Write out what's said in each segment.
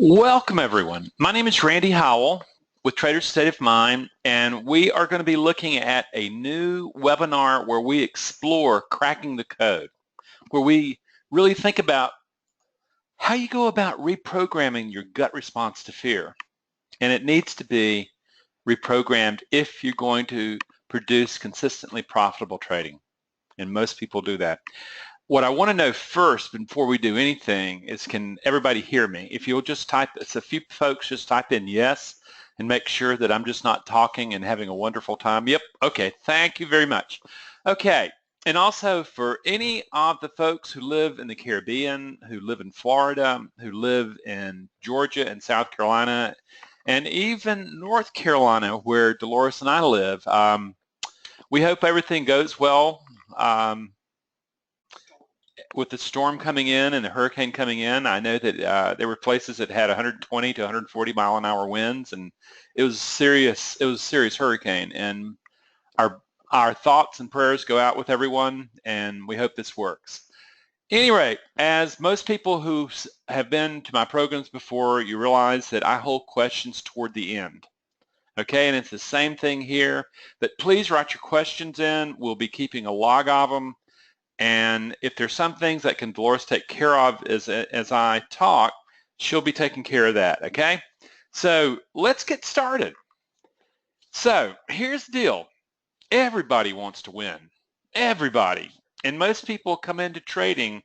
Welcome everyone. My name is Randy Howell with Trader's State of Mind, and we are going to be looking at a new webinar where we explore cracking the code, where we really think about how you go about reprogramming your gut response to fear. And it needs to be reprogrammed if you're going to produce consistently profitable trading. And most people do that. What I want to know first before we do anything is, can everybody hear me? If you'll just type, it's a few folks, just type in yes and make sure that I'm just not talking and having a wonderful time. Yep, okay, thank you very much. Okay, and also for any of the folks who live in the Caribbean, who live in Florida, who live in Georgia and South Carolina, and even North Carolina where Dolores and I live, we hope everything goes well. With the storm coming in and the hurricane coming in, I know that there were places that had 120 to 140 mile an hour winds, and it was serious. It was a serious hurricane, and our thoughts and prayers go out with everyone, and we hope this works. Anyway, as most people who have been to my programs before, you realize that I hold questions toward the end. Okay, and it's the same thing here, but please write your questions in. We'll be keeping a log of them. And if there's some things that can Dolores take care of as I talk, she'll be taking care of that, okay? So let's get started. So here's the deal. Everybody wants to win. Everybody. And most people come into trading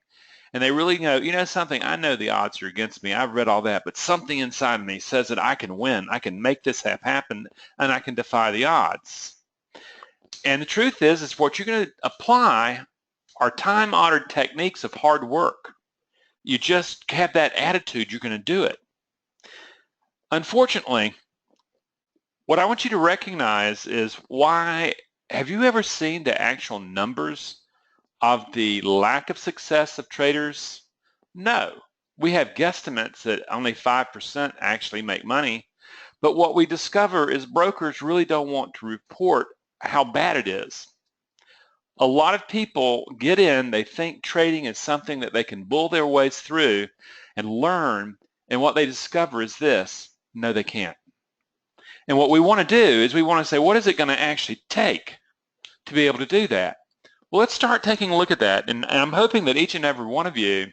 and they really know, you know something, I know the odds are against me. I've read all that, but something inside of me says that I can win. I can make this happen, and I can defy the odds. And the truth is what you're going to apply are time-honored techniques of hard work. You just have that attitude, you're going to do it. Unfortunately, what I want you to recognize is why, have you ever seen the actual numbers of the lack of success of traders? No. We have guesstimates that only 5% actually make money, but what we discover is brokers really don't want to report how bad it is. A lot of people get in, they think trading is something that they can bull their ways through and learn, and what they discover is this: no, they can't. And what we want to do is we want to say, what is it going to actually take to be able to do that? Well, let's start taking a look at that, and I'm hoping that each and every one of you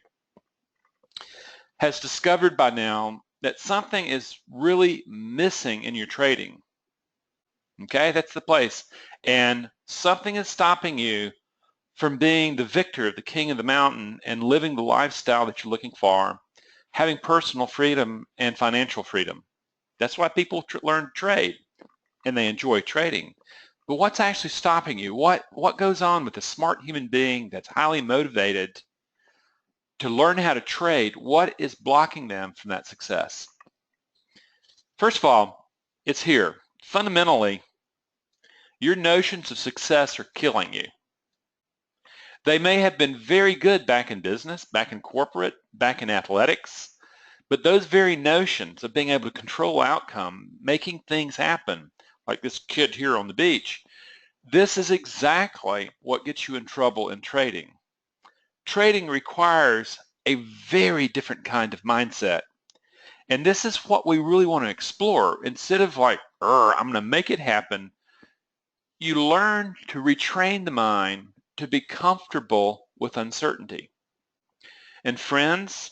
has discovered by now that something is really missing in your trading. Okay, that's the place. And something is stopping you from being the victor of the king of the mountain and living the lifestyle that you're looking for, having personal freedom and financial freedom. That's why people learn to trade, and they enjoy trading. But what's actually stopping you? What goes on with a smart human being that's highly motivated to learn how to trade? What is blocking them from that success? First of all, it's here. Fundamentally, your notions of success are killing you. They may have been very good back in business, back in corporate, back in athletics, but those very notions of being able to control outcome, making things happen, like this kid here on the beach, this is exactly what gets you in trouble in trading. Trading requires a very different kind of mindset. And this is what we really want to explore. Instead of like, I'm going to make it happen, you learn to retrain the mind to be comfortable with uncertainty. And friends,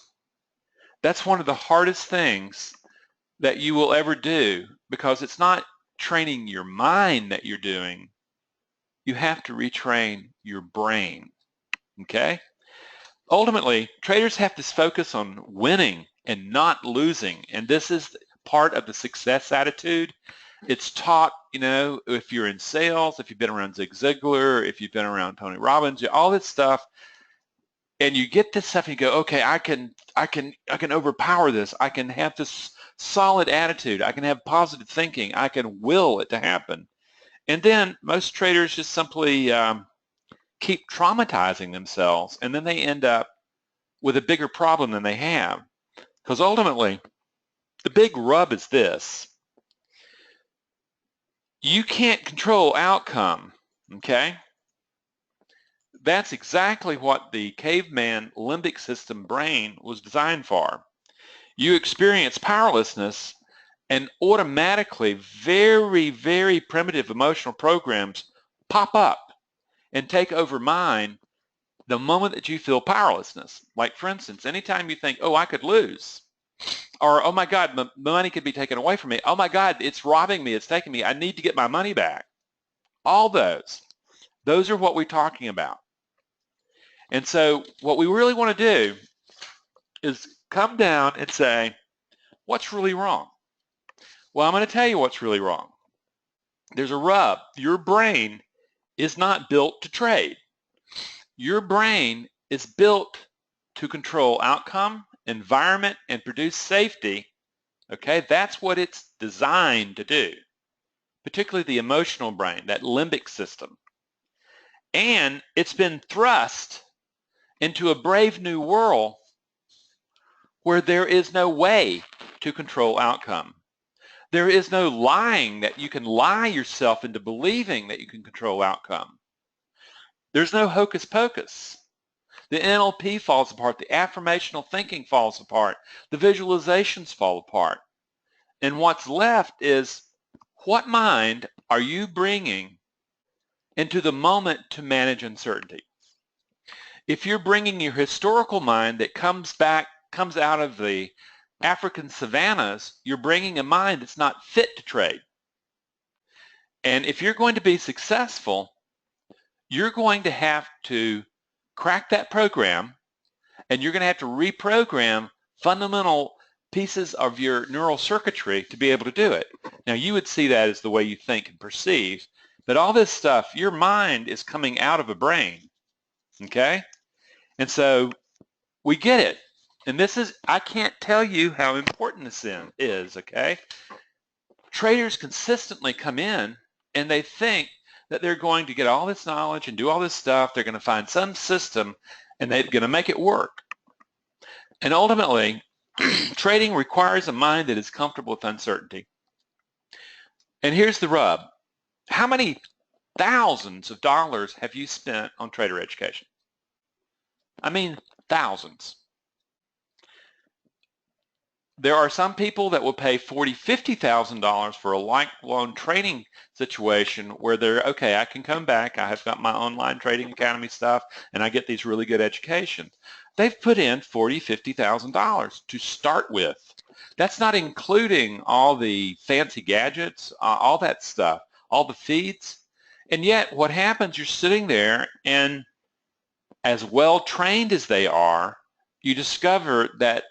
that's one of the hardest things that you will ever do, because it's not training your mind that you're doing. You have to retrain your brain, okay? Ultimately, traders have to focus on winning and not losing, and this is part of the success attitude. It's taught, you know, if you're in sales, if you've been around Zig Ziglar, if you've been around Tony Robbins, all this stuff, and you get this stuff and you go, okay, I can overpower this. I can have this solid attitude. I can have positive thinking. I can will it to happen. And then most traders just simply keep traumatizing themselves, and then they end up with a bigger problem than they have. Because ultimately, the big rub is this: you can't control outcome, okay? That's exactly what the caveman limbic system brain was designed for. you experience powerlessness, and automatically very, very primitive emotional programs pop up and take over mind the moment that you feel powerlessness. Like, for instance, anytime you think, oh, I could lose, or, oh my God, my money could be taken away from me. Oh my God, it's robbing me, it's taking me. I need to get my money back. All those are what we're talking about. And so what we really want to do is come down and say, what's really wrong? Well, I'm going to tell you what's really wrong. There's a rub. Your brain is not built to trade. Your brain is built to control outcome, environment, and produce safety. Okay, that's what it's designed to do, particularly the emotional brain, that limbic system. And it's been thrust into a brave new world where there is no way to control outcome. There is no lying that you can lie yourself into believing that you can control outcome. There's no hocus pocus. The NLP falls apart. The affirmational thinking falls apart. The visualizations fall apart. And what's left is, what mind are you bringing into the moment to manage uncertainty? If you're bringing your historical mind that comes out of the African savannas, you're bringing a mind that's not fit to trade. And if you're going to be successful, you're going to have to crack that program, and you're going to have to reprogram fundamental pieces of your neural circuitry to be able to do it. Now, you would see that as the way you think and perceive, but all this stuff, your mind is coming out of a brain, okay? And so we get it. And this is, I can't tell you how important this is, okay? Traders consistently come in and they think that they're going to get all this knowledge and do all this stuff. They're going to find some system and they're going to make it work. And ultimately, trading requires a mind that is comfortable with uncertainty. And here's the rub. How many thousands of dollars have you spent on trader education? I mean, thousands. There are some people that will pay $40,000, $50,000 for a lifelong training situation where they're, okay, I can come back, I have got my online trading academy stuff, and I get these really good educations. They've put in $40,000, $50,000 to start with. That's not including all the fancy gadgets, all that stuff, all the feeds. And yet what happens, you're sitting there, and as well trained as they are, you discover that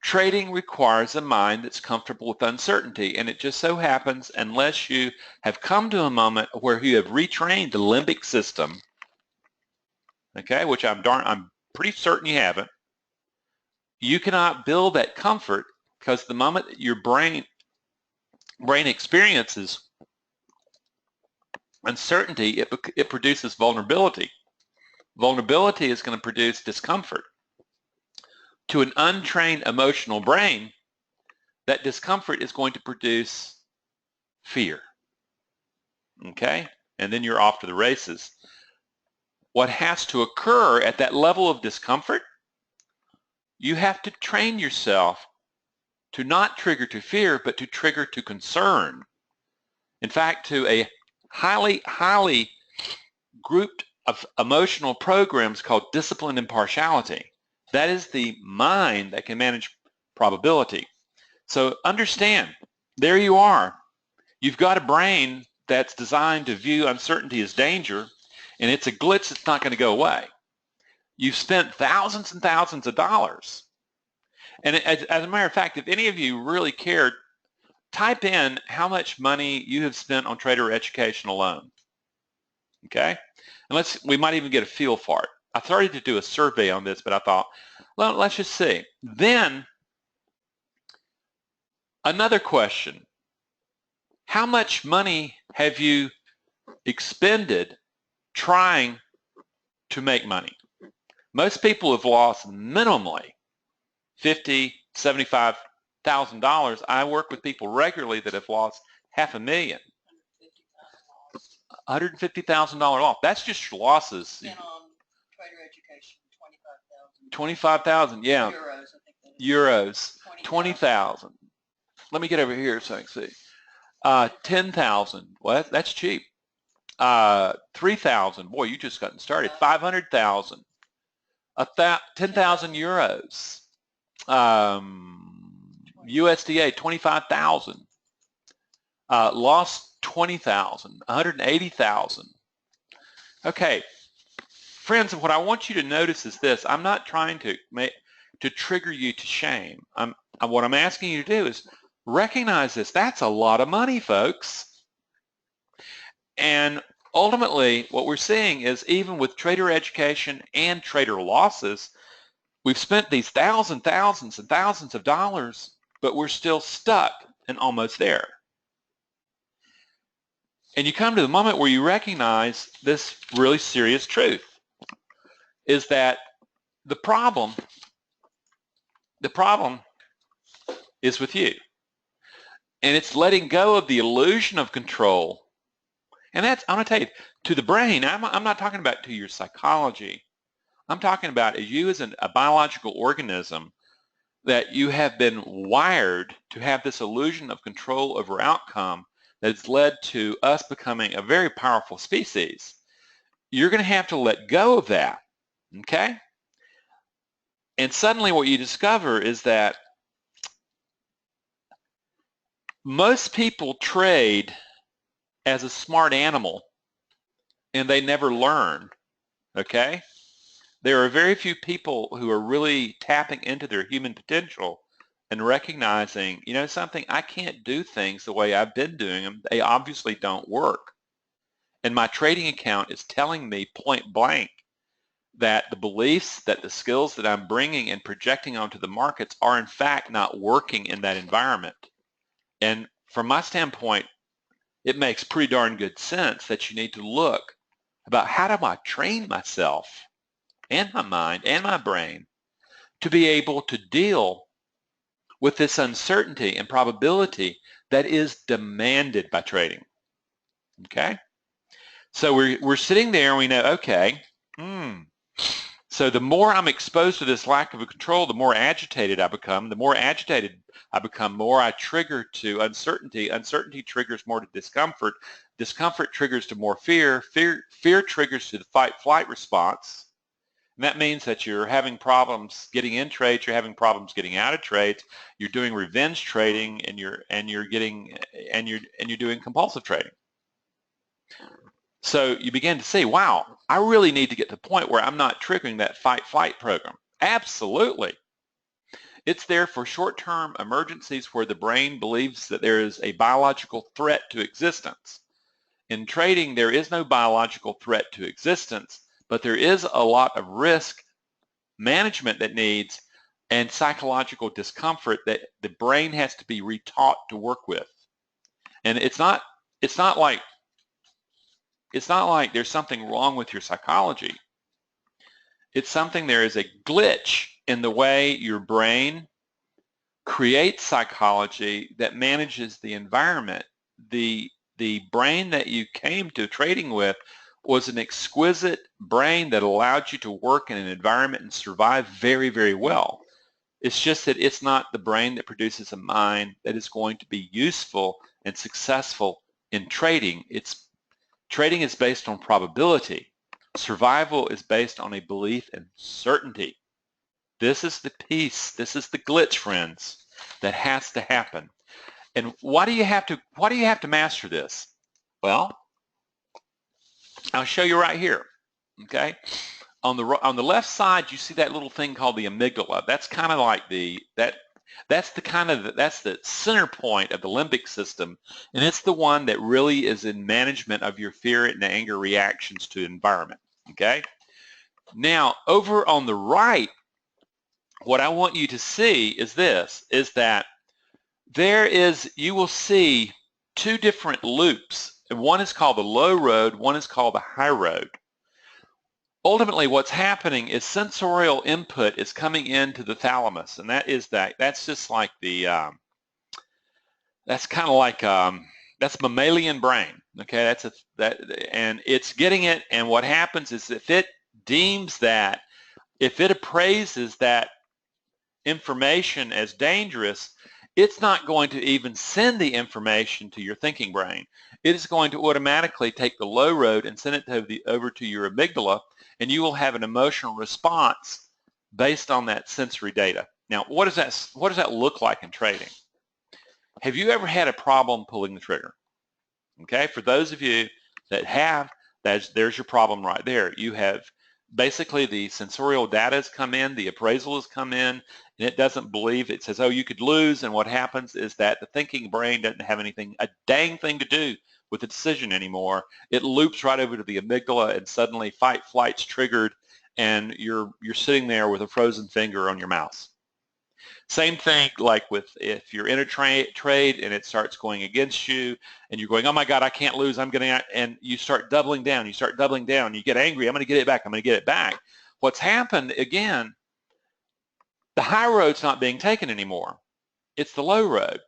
trading requires a mind that's comfortable with uncertainty, and it just so happens, unless you have come to a moment where you have retrained the limbic system, okay, which I'm pretty certain you haven't, you cannot build that comfort, because the moment that your brain experiences uncertainty, it produces vulnerability. Vulnerability is going to produce discomfort. To an untrained emotional brain, that discomfort is going to produce fear. Okay? And then you're off to the races. What has to occur at that level of discomfort, you have to train yourself to not trigger to fear, but to trigger to concern. In fact, to a highly, highly grouped of emotional programs called disciplined impartiality. That is the mind that can manage probability. So understand, there you are. You've got a brain that's designed to view uncertainty as danger, and it's a glitch that's not going to go away. You've spent thousands and thousands of dollars. And as a matter of fact, if any of you really cared, type in how much money you have spent on trader education alone. Okay? And we might even get a feel for it. I started to do a survey on this, but I thought, well, let's just see. Then, another question. How much money have you expended trying to make money? Most people have lost minimally $50,000, $75,000. I work with people regularly that have lost $500,000. $150,000 off. That's just losses. And on trader education, 25,000. 25,000, yeah. Euros, I think euros, 20,000. Let me get over here so I can see. 10,000. Well, that's cheap. 3,000. Boy, you just gotten started. 500,000. 10,000 euros. USDA 25,000. Lost 20,000. 180,000. Okay, friends, what I want you to notice is this. I'm not trying to trigger you to shame. What I'm asking you to do is recognize this. That's a lot of money, folks. And ultimately, what we're seeing is even with trader education and trader losses, we've spent these thousands and thousands of dollars, but we're still stuck and almost there. And you come to the moment where you recognize this really serious truth, is that the problem is with you. And it's letting go of the illusion of control. And that's, I'm going to tell you, to the brain, I'm not talking about to your psychology. I'm talking about you as a biological organism, that you have been wired to have this illusion of control over outcome that's led to us becoming a very powerful species. You're going to have to let go of that, okay? And suddenly what you discover is that most people trade as a smart animal and they never learn, okay? There are very few people who are really tapping into their human potential and recognizing, you know something, I can't do things the way I've been doing them. They obviously don't work. And my trading account is telling me point blank that the beliefs, that the skills that I'm bringing and projecting onto the markets are in fact not working in that environment. And from my standpoint, it makes pretty darn good sense that you need to look about how do I train myself and my mind and my brain to be able to deal with this uncertainty and probability that is demanded by trading. Okay? So we're sitting there and we know, okay, so the more I'm exposed to this lack of control, the more agitated I become. The more agitated I become, more I trigger to uncertainty. Uncertainty triggers more to discomfort. Discomfort triggers to more fear. Fear triggers to the fight-flight response. And that means that you're having problems getting in trades, you're having problems getting out of trades, you're doing revenge trading, and you're doing compulsive trading. So you begin to see, wow, I really need to get to the point where I'm not triggering that fight-flight program. Absolutely. It's there for short-term emergencies where the brain believes that there is a biological threat to existence. In trading, there is no biological threat to existence, but there is a lot of risk management that needs and psychological discomfort that the brain has to be retaught to work with. And it's not like there's something wrong with your psychology. It's something, there is a glitch in the way your brain creates psychology that manages the environment. The brain that you came to trading with was an exquisite brain that allowed you to work in an environment and survive very, very well. It's just that it's not the brain that produces a mind that is going to be useful and successful in trading. Trading is based on probability. Survival is based on a belief in certainty. This is the piece, this is the glitch, friends, that has to happen. And why do you have to master this? Well, I'll show you right here. Okay, on the left side, you see that little thing called the amygdala. That's kind of like that's the center point of the limbic system, and it's the one that really is in management of your fear and anger reactions to environment. Okay, now over on the right, what I want you to see is that you will see two different loops, and one is called the low road, one is called the high road. Ultimately, what's happening is sensorial input is coming into the thalamus, and that's just like that's kind of like that's mammalian brain. Okay, and it's getting it, and what happens is if it appraises that information as dangerous, it's not going to even send the information to your thinking brain. It is going to automatically take the low road and send it over to your amygdala, and you will have an emotional response based on that sensory data. Now, what does that look like in trading? Have you ever had a problem pulling the trigger? Okay, for those of you that have, there's your problem right there. You have basically the sensorial data has come in, the appraisal has come in, and it doesn't believe. It says, oh, you could lose, and what happens is that the thinking brain doesn't have a dang thing to do with the decision anymore. It loops right over to the amygdala, and suddenly fight, flight's triggered, and you're sitting there with a frozen finger on your mouse. Same thing like with if you're in a trade and it starts going against you and you're going, oh my God, I can't lose, I'm getting out, and you start doubling down, you get angry, I'm going to get it back. What's happened, again, the high road's not being taken anymore. It's the low road.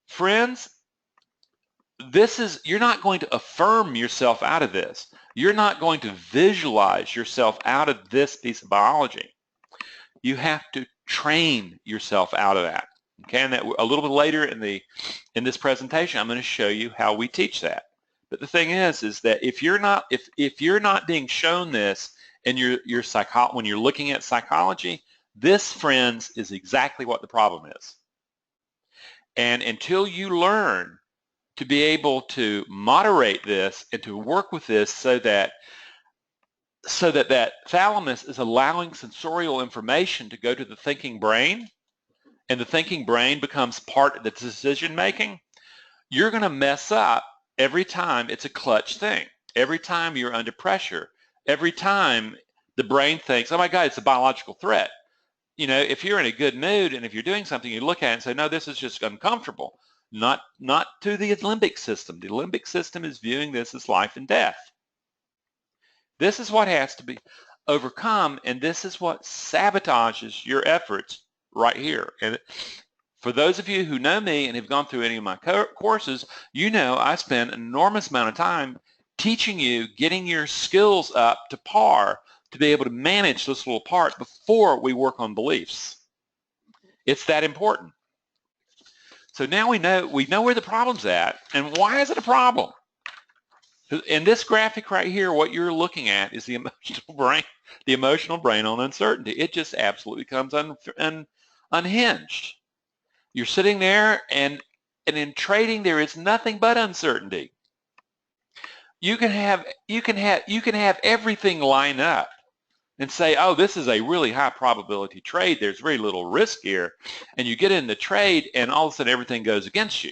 Friends, you're not going to affirm yourself out of this. You're not going to visualize yourself out of this piece of biology. You have to train yourself out of that. Okay, and that a little bit later in this presentation, I'm going to show you how we teach that. But the thing is that if you're not being shown this and when you're looking at psychology, this, friends, is exactly what the problem is. And until you learn to be able to moderate this and to work with this so that that thalamus is allowing sensorial information to go to the thinking brain, and the thinking brain becomes part of the decision making, you're going to mess up every time it's a clutch thing. Every time you're under pressure, every time the brain thinks, oh my God, it's a biological threat. You know, if you're in a good mood and if you're doing something, you look at it and say, no, this is just uncomfortable. Not to the limbic system. The limbic system is viewing this as life and death. This is what has to be overcome, and this is what sabotages your efforts right here. And for those of you who know me and have gone through any of my courses, you know I spend an enormous amount of time teaching you, getting your skills up to par to be able to manage this little part before we work on beliefs. It's that important. So now we know where the problem's at, and why is it a problem? In this graphic right here, what you're looking at is the emotional brain on uncertainty. It just absolutely becomes unhinged. You're sitting there, and in trading, there is nothing but uncertainty. You can have everything line up and say, oh, this is a really high probability trade. There's very little risk here, and you get in the trade, and all of a sudden everything goes against you.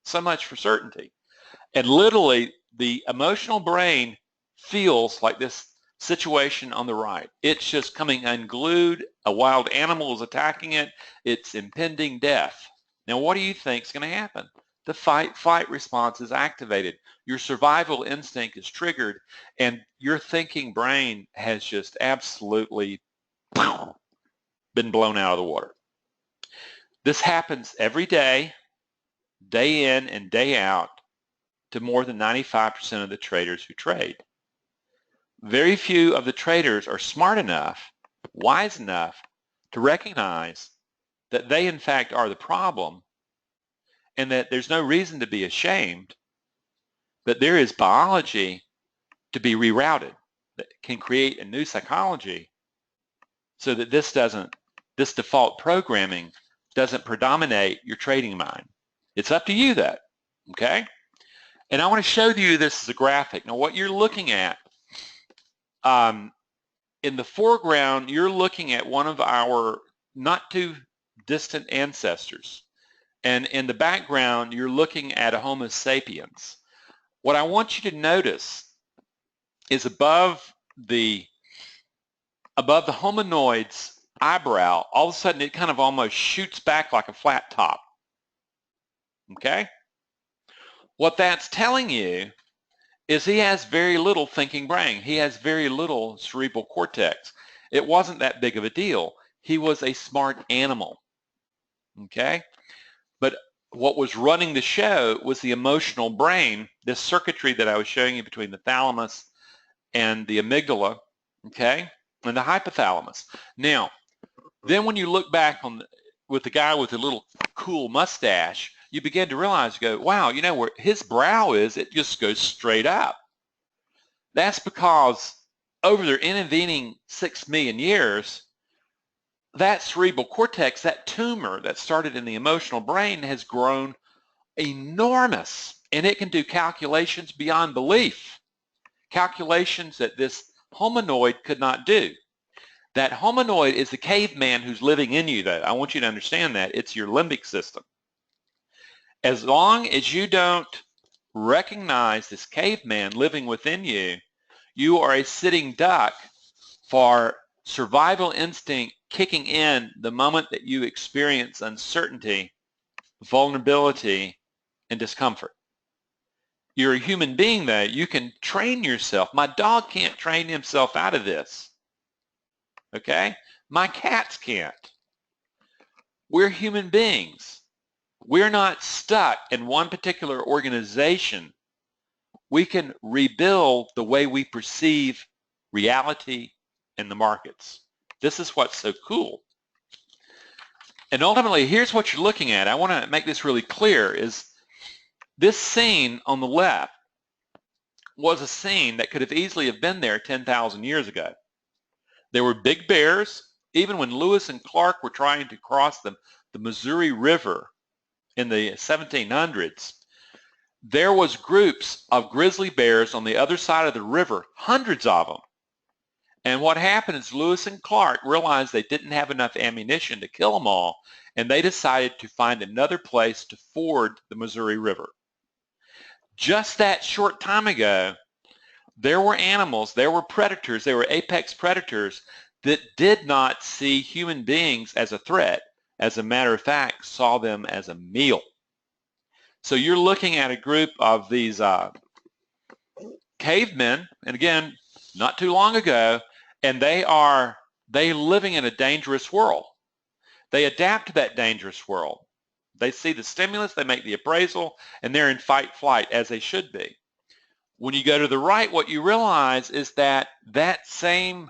So much for certainty. And literally, the emotional brain feels like this situation on the right. It's just coming unglued. A wild animal is attacking it. It's impending death. Now, what do you think is going to happen? The fight-flight response is activated. Your survival instinct is triggered, and your thinking brain has just absolutely been blown out of the water. This happens every day, day in and day out, to more than 95% of the traders who trade. Very few of the traders are smart enough, wise enough to recognize that they in fact are the problem, and that there's no reason to be ashamed, but there is biology to be rerouted that can create a new psychology so that this default programming doesn't predominate your trading mind. It's up to you, that, okay? And I want to show you this as a graphic. Now, what you're looking at, in the foreground, you're looking at one of our not too distant ancestors. And in the background, you're looking at a Homo sapiens. What I want you to notice is above the hominoid's eyebrow, all of a sudden it kind of almost shoots back like a flat top. Okay? What that's telling you is he has very little thinking brain. He has very little cerebral cortex. It wasn't that big of a deal. He was a smart animal. Okay? But what was running the show was the emotional brain, this circuitry that I was showing you between the thalamus and the amygdala, okay, and the hypothalamus. Now, Then when you look back on with the guy with the little cool mustache, you begin to realize, you go, wow, you know where his brow is, it just goes straight up. That's because over their intervening 6 million years, that cerebral cortex, that tumor that started in the emotional brain, has grown enormous, and it can do calculations beyond belief, calculations that this hominoid could not do. That hominoid is the caveman who's living in you, though. I want you to understand that. It's your limbic system. As long as you don't recognize this caveman living within you, you are a sitting duck for survival instinct kicking in the moment that you experience uncertainty, vulnerability, and discomfort. You're a human being, though. You can train yourself. My dog can't train himself out of this. Okay? My cats can't. We're human beings. We're not stuck in one particular organization. We can rebuild the way we perceive reality in the markets. This is what's so cool. And ultimately, here's what you're looking at. I want to make this really clear, is this scene on the left was a scene that could have easily have been there 10,000 years ago. There were big bears. Even when Lewis and Clark were trying to cross the Missouri River in the 1700s, there was groups of grizzly bears on the other side of the river, hundreds of them. And what happened is Lewis and Clark realized they didn't have enough ammunition to kill them all, and they decided to find another place to ford the Missouri River. Just that short time ago, there were animals, there were predators, there were apex predators that did not see human beings as a threat. As a matter of fact, saw them as a meal. So you're looking at a group of these cavemen, and again, not too long ago, and they living in a dangerous world. They adapt to that dangerous world. They see the stimulus, they make the appraisal, and they're in fight flight, as they should be. When you go to the right, what you realize is that that same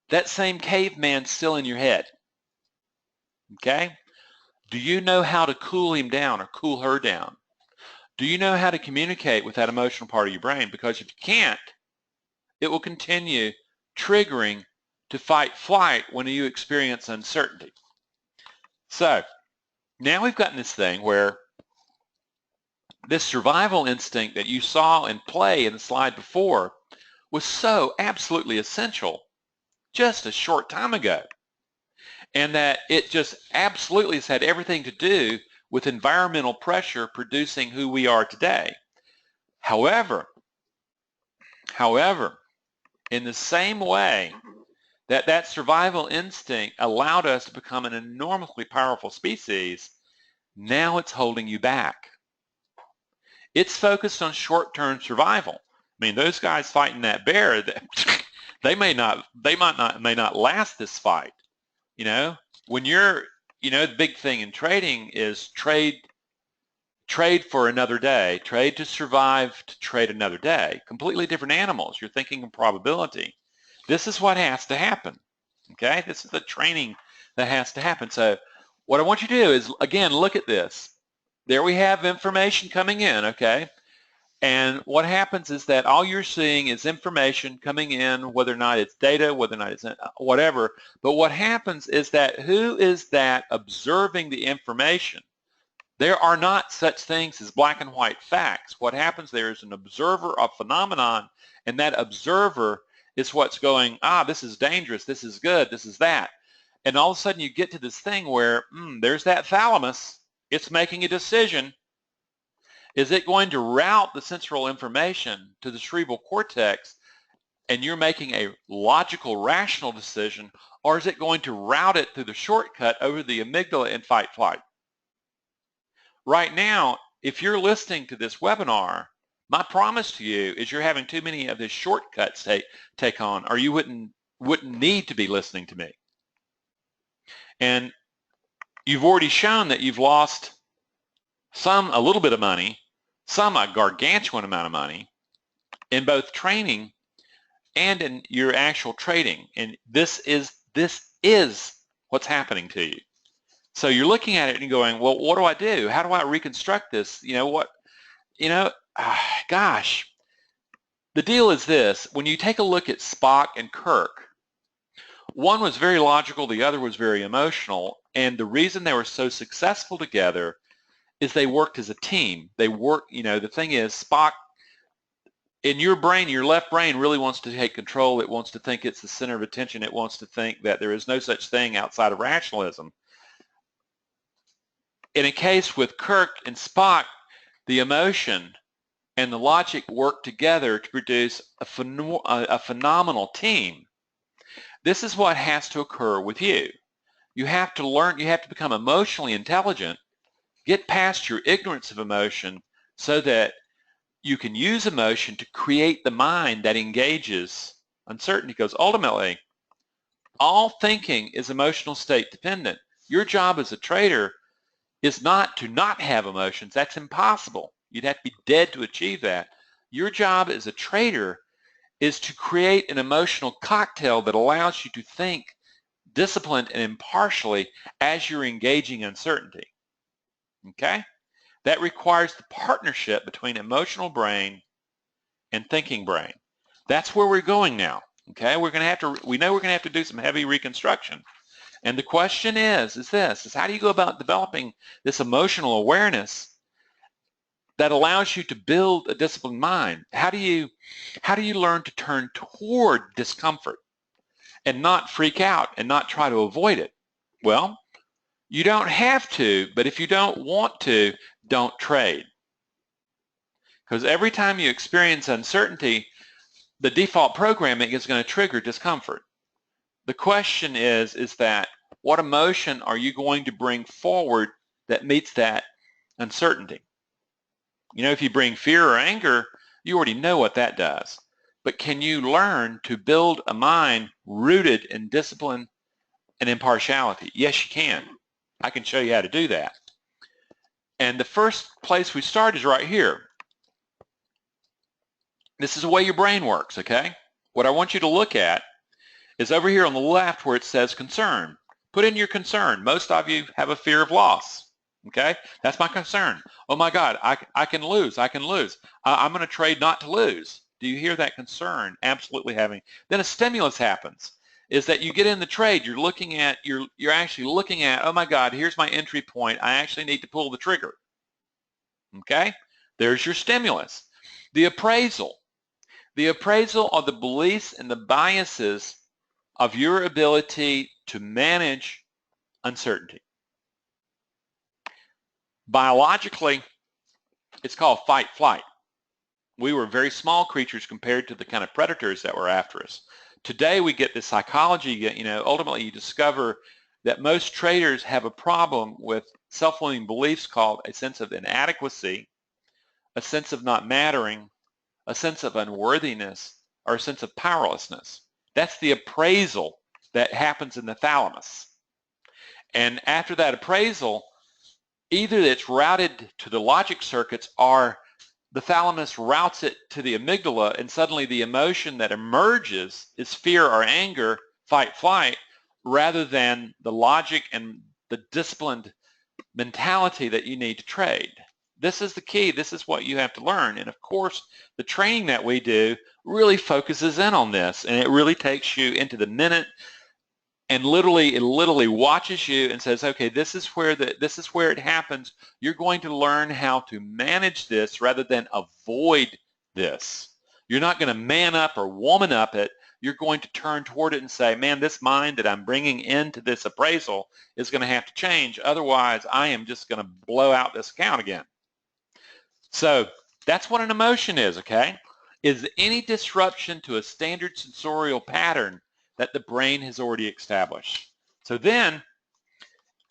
caveman's still in your head. Okay? Do you know how to cool him down or cool her down? Do you know how to communicate with that emotional part of your brain? Because if you can't, it will continue triggering to fight flight when you experience uncertainty. So now we've gotten this thing where this survival instinct that you saw in play in the slide before was so absolutely essential just a short time ago, and that it just absolutely has had everything to do with environmental pressure producing who we are today. However, in the same way that survival instinct allowed us to become an enormously powerful species, now it's holding you back. It's focused on short-term survival. I mean, those guys fighting that bear, they may not last this fight. You know, when you're, the big thing in trading is trade for another day, trade to survive, to trade another day. Completely different animals. You're thinking in probability. This is what has to happen. Okay, this is the training that has to happen. So what I want you to do is, again, look at this. There we have information coming in, okay? And what happens is that all you're seeing is information coming in, whether or not it's data, whether or not it's whatever. But what happens is that who is that observing the information? There are not such things as black and white facts. What happens there is an observer of phenomenon, and that observer is what's going, this is dangerous, this is good, this is that. And all of a sudden you get to this thing where there's that thalamus. It's making a decision. Is it going to route the central information to the cerebral cortex and you're making a logical, rational decision, or is it going to route it through the shortcut over the amygdala and fight flight? Right now, if you're listening to this webinar, my promise to you is you're having too many of the shortcuts take on, or you wouldn't need to be listening to me. And you've already shown that you've lost some a little bit of money, some a gargantuan amount of money in both training and in your actual trading. And this is what's happening to you. So you're looking at it and you're going, well, what do I do? How do I reconstruct this? Gosh, the deal is this. When you take a look at Spock and Kirk, one was very logical, the other was very emotional, and the reason they were so successful together is they worked as a team. They worked, the thing is, Spock, in your brain, your left brain really wants to take control. It wants to think it's the center of attention. It wants to think that there is no such thing outside of rationalism. In a case with Kirk and Spock, the emotion and the logic work together to produce a phenomenal team. This is what has to occur with you. You have to learn, you have to become emotionally intelligent, get past your ignorance of emotion so that you can use emotion to create the mind that engages uncertainty, because ultimately, all thinking is emotional state dependent. Your job as a trader is not to not have emotions. That's impossible. You'd have to be dead to achieve that. Your job as a trader is to create an emotional cocktail that allows you to think disciplined and impartially as you're engaging uncertainty. Okay? That requires the partnership between emotional brain and thinking brain. That's where we're going now. Okay? We know we're going to have to do some heavy reconstruction. And the question is how do you go about developing this emotional awareness that allows you to build a disciplined mind? How do you learn to turn toward discomfort and not freak out and not try to avoid it? Well, you don't have to, but if you don't want to, don't trade. Because every time you experience uncertainty, the default programming is going to trigger discomfort. The question is that what emotion are you going to bring forward that meets that uncertainty? If you bring fear or anger, you already know what that does. But can you learn to build a mind rooted in discipline and impartiality? Yes, you can. I can show you how to do that. And the first place we start is right here. This is the way your brain works, okay? What I want you to look at is over here on the left where it says concern. Put in your concern. Most of you have a fear of loss. Okay, that's my concern. Oh my God, I can lose. I'm going to trade not to lose. Do you hear that concern? Absolutely having. Then a stimulus happens. Is that you get in the trade. You're actually looking at. Oh my God, here's my entry point. I actually need to pull the trigger. Okay, there's your stimulus. The appraisal. The appraisal are the beliefs and the biases of your ability to manage uncertainty. Biologically, it's called fight-flight. We were very small creatures compared to the kind of predators that were after us. Today, we get this psychology, ultimately you discover that most traders have a problem with self-limiting beliefs called a sense of inadequacy, a sense of not mattering, a sense of unworthiness, or a sense of powerlessness. That's the appraisal that happens in the thalamus. And after that appraisal, either it's routed to the logic circuits or the thalamus routes it to the amygdala, and suddenly the emotion that emerges is fear or anger, fight, flight, rather than the logic and the disciplined mentality that you need to trade. This is the key. This is what you have to learn. And of course, the training that we do really focuses in on this, and it really takes you into the minute. And it literally watches you and says, okay, this is where it happens. You're going to learn how to manage this rather than avoid this. You're not going to man up or woman up it. You're going to turn toward it and say, man, this mind that I'm bringing into this appraisal is going to have to change. Otherwise, I am just going to blow out this account again. So that's what an emotion is, okay? Is any disruption to a standard sensorial pattern that the brain has already established. So then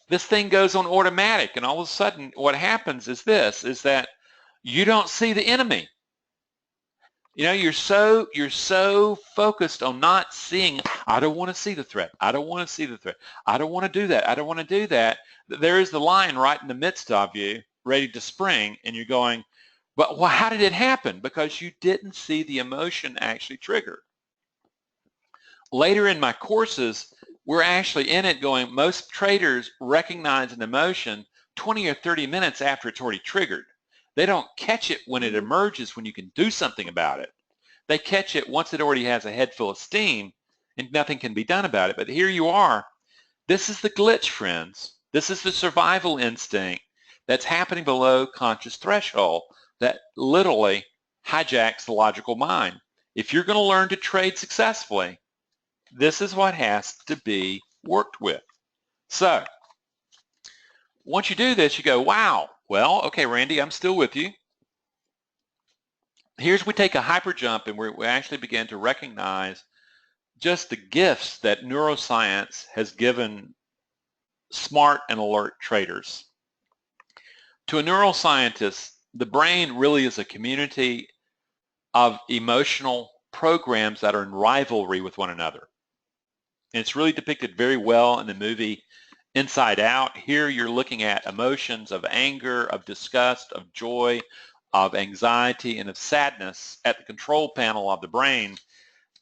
this thing goes on automatic, and all of a sudden what happens is that you don't see the enemy. You're so focused on not seeing, I don't want to see the threat. I don't want to see the threat. I don't want to do that. I don't want to do that. There is the lion right in the midst of you, ready to spring, and you're going, but well, how did it happen? Because you didn't see the emotion actually trigger. Later in my courses, we're actually in it going, most traders recognize an emotion 20 or 30 minutes after it's already triggered. They don't catch it when it emerges, when you can do something about it. They catch it once it already has a head full of steam and nothing can be done about it. But here you are. This is the glitch, friends. This is the survival instinct that's happening below conscious threshold that literally hijacks the logical mind. If you're going to learn to trade successfully, this is what has to be worked with. So once you do this, you go, wow, well, okay, Randy, I'm still with you. Here's we take a hyper jump and we actually begin to recognize just the gifts that neuroscience has given smart and alert traders. To a neuroscientist, the brain really is a community of emotional programs that are in rivalry with one another. And it's really depicted very well in the movie Inside Out. Here you're looking at emotions of anger, of disgust, of joy, of anxiety, and of sadness at the control panel of the brain.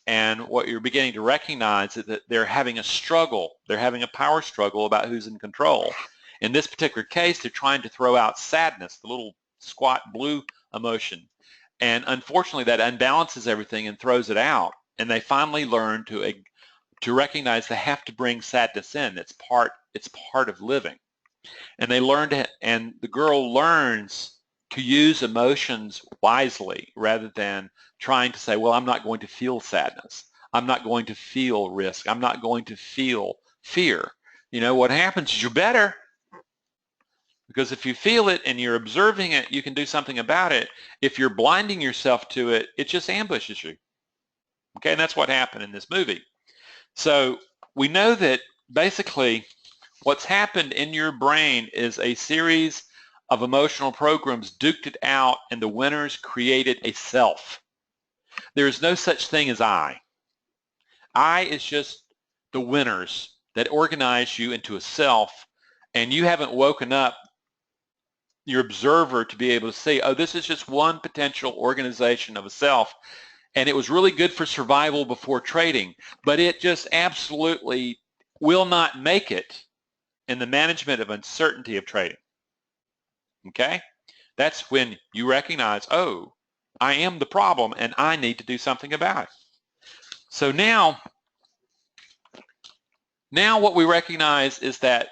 And what you're beginning to recognize is that they're having a struggle. They're having a power struggle about who's in control. In this particular case, they're trying to throw out sadness, the little squat blue emotion. And unfortunately, that unbalances everything and throws it out. And they finally learn to recognize they have to bring sadness in. It's part of living. And they learn to, and the girl learns to use emotions wisely rather than trying to say, well, I'm not going to feel sadness. I'm not going to feel risk. I'm not going to feel fear. You know, what happens is you're better. Because if you feel it and you're observing it, you can do something about it. If you're blinding yourself to it, it just ambushes you. Okay, and that's what happened in this movie. So we know that basically what's happened in your brain is a series of emotional programs duked it out, and the winners created a self. There is no such thing as I. I is just the winners that organize you into a self, and you haven't woken up your observer to be able to say, oh, this is just one potential organization of a self, and it was really good for survival before trading, but it just absolutely will not make it in the management of uncertainty of trading. Okay? That's when you recognize, oh, I am the problem and I need to do something about it. So now what we recognize is that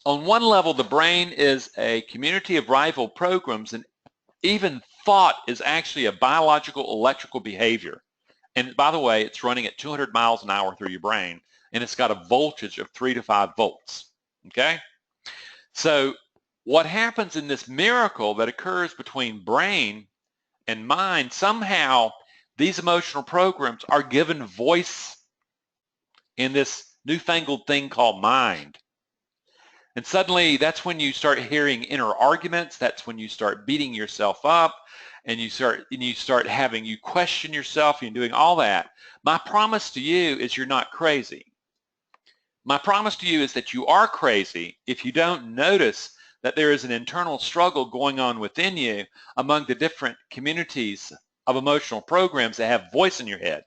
on one level, the brain is a community of rival programs, and even thought is actually a biological electrical behavior. And by the way, it's running at 200 miles an hour through your brain, and it's got a voltage of 3 to 5 volts. Okay? So what happens in this miracle that occurs between brain and mind, somehow these emotional programs are given voice in this newfangled thing called mind. And suddenly that's when you start hearing inner arguments. That's when you start beating yourself up, and you question yourself and doing all that. My promise to you is you're not crazy. My promise to you is that you are crazy if you don't notice that there is an internal struggle going on within you among the different communities of emotional programs that have voice in your head.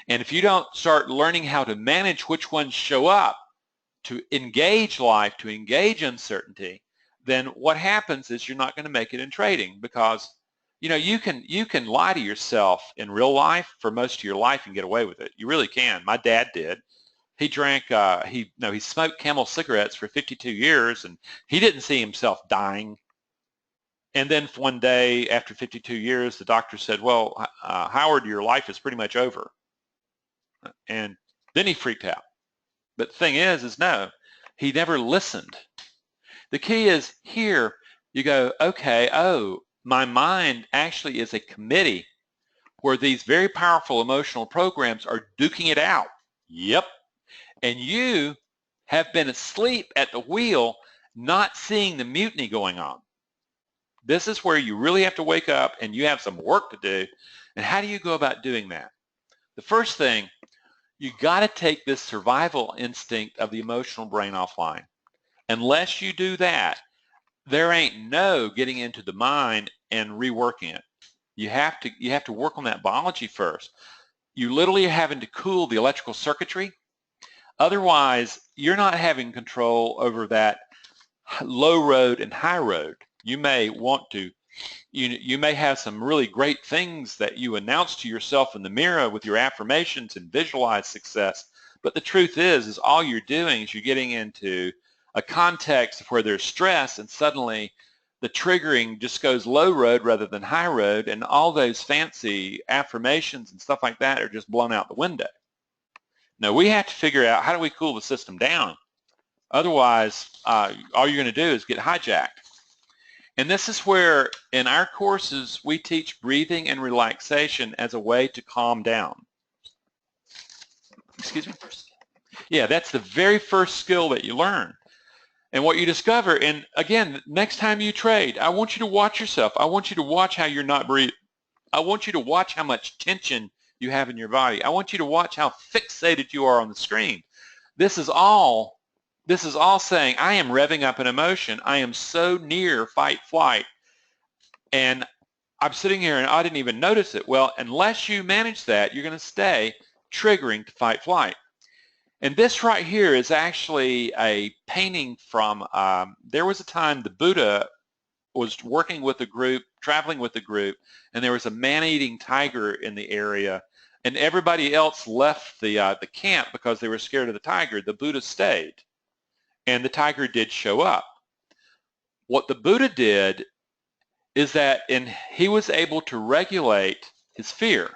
And if you don't start learning how to manage which ones show up to engage life, to engage uncertainty, then what happens is you're not going to make it in trading, because you can lie to yourself in real life for most of your life and get away with it. You really can. My dad did. He drank, he smoked Camel cigarettes for 52 years, and he didn't see himself dying. And then one day after 52 years, the doctor said, well, Howard, your life is pretty much over. And then he freaked out. But the thing is no, he never listened. The key is here, you go, okay, oh, my mind actually is a committee where these very powerful emotional programs are duking it out. Yep. And you have been asleep at the wheel, not seeing the mutiny going on. This is where you really have to wake up, and you have some work to do. And how do you go about doing that? The first thing, you got to take this survival instinct of the emotional brain offline. Unless you do that, there ain't no getting into the mind and reworking it. You have to work on that biology first. You literally are having to cool the electrical circuitry. Otherwise, you're not having control over that low road and high road. You may want to, you may have some really great things that you announce to yourself in the mirror with your affirmations and visualize success. But the truth is all you're doing is you're getting into a context where there's stress, and suddenly the triggering just goes low road rather than high road, and all those fancy affirmations and stuff like that are just blown out the window. Now we have to figure out, how do we cool the system down? Otherwise, all you're going to do is get hijacked. And this is where, in our courses, we teach breathing and relaxation as a way to calm down. Excuse me? Yeah, that's the very first skill that you learn. And what you discover, and again, next time you trade, I want you to watch yourself. I want you to watch how you're not breathing. I want you to watch how much tension you have in your body. I want you to watch how fixated you are on the screen. This is all saying, I am revving up an emotion. I am so near fight, flight. And I'm sitting here and I didn't even notice it. Well, unless you manage that, you're going to stay triggering to fight, flight. And this right here is actually a painting from, there was a time the Buddha was working with a group, traveling with a group, and there was a man-eating tiger in the area, and everybody else left the camp because they were scared of the tiger. The Buddha stayed, and the tiger did show up. What the Buddha did is that he was able to regulate his fear.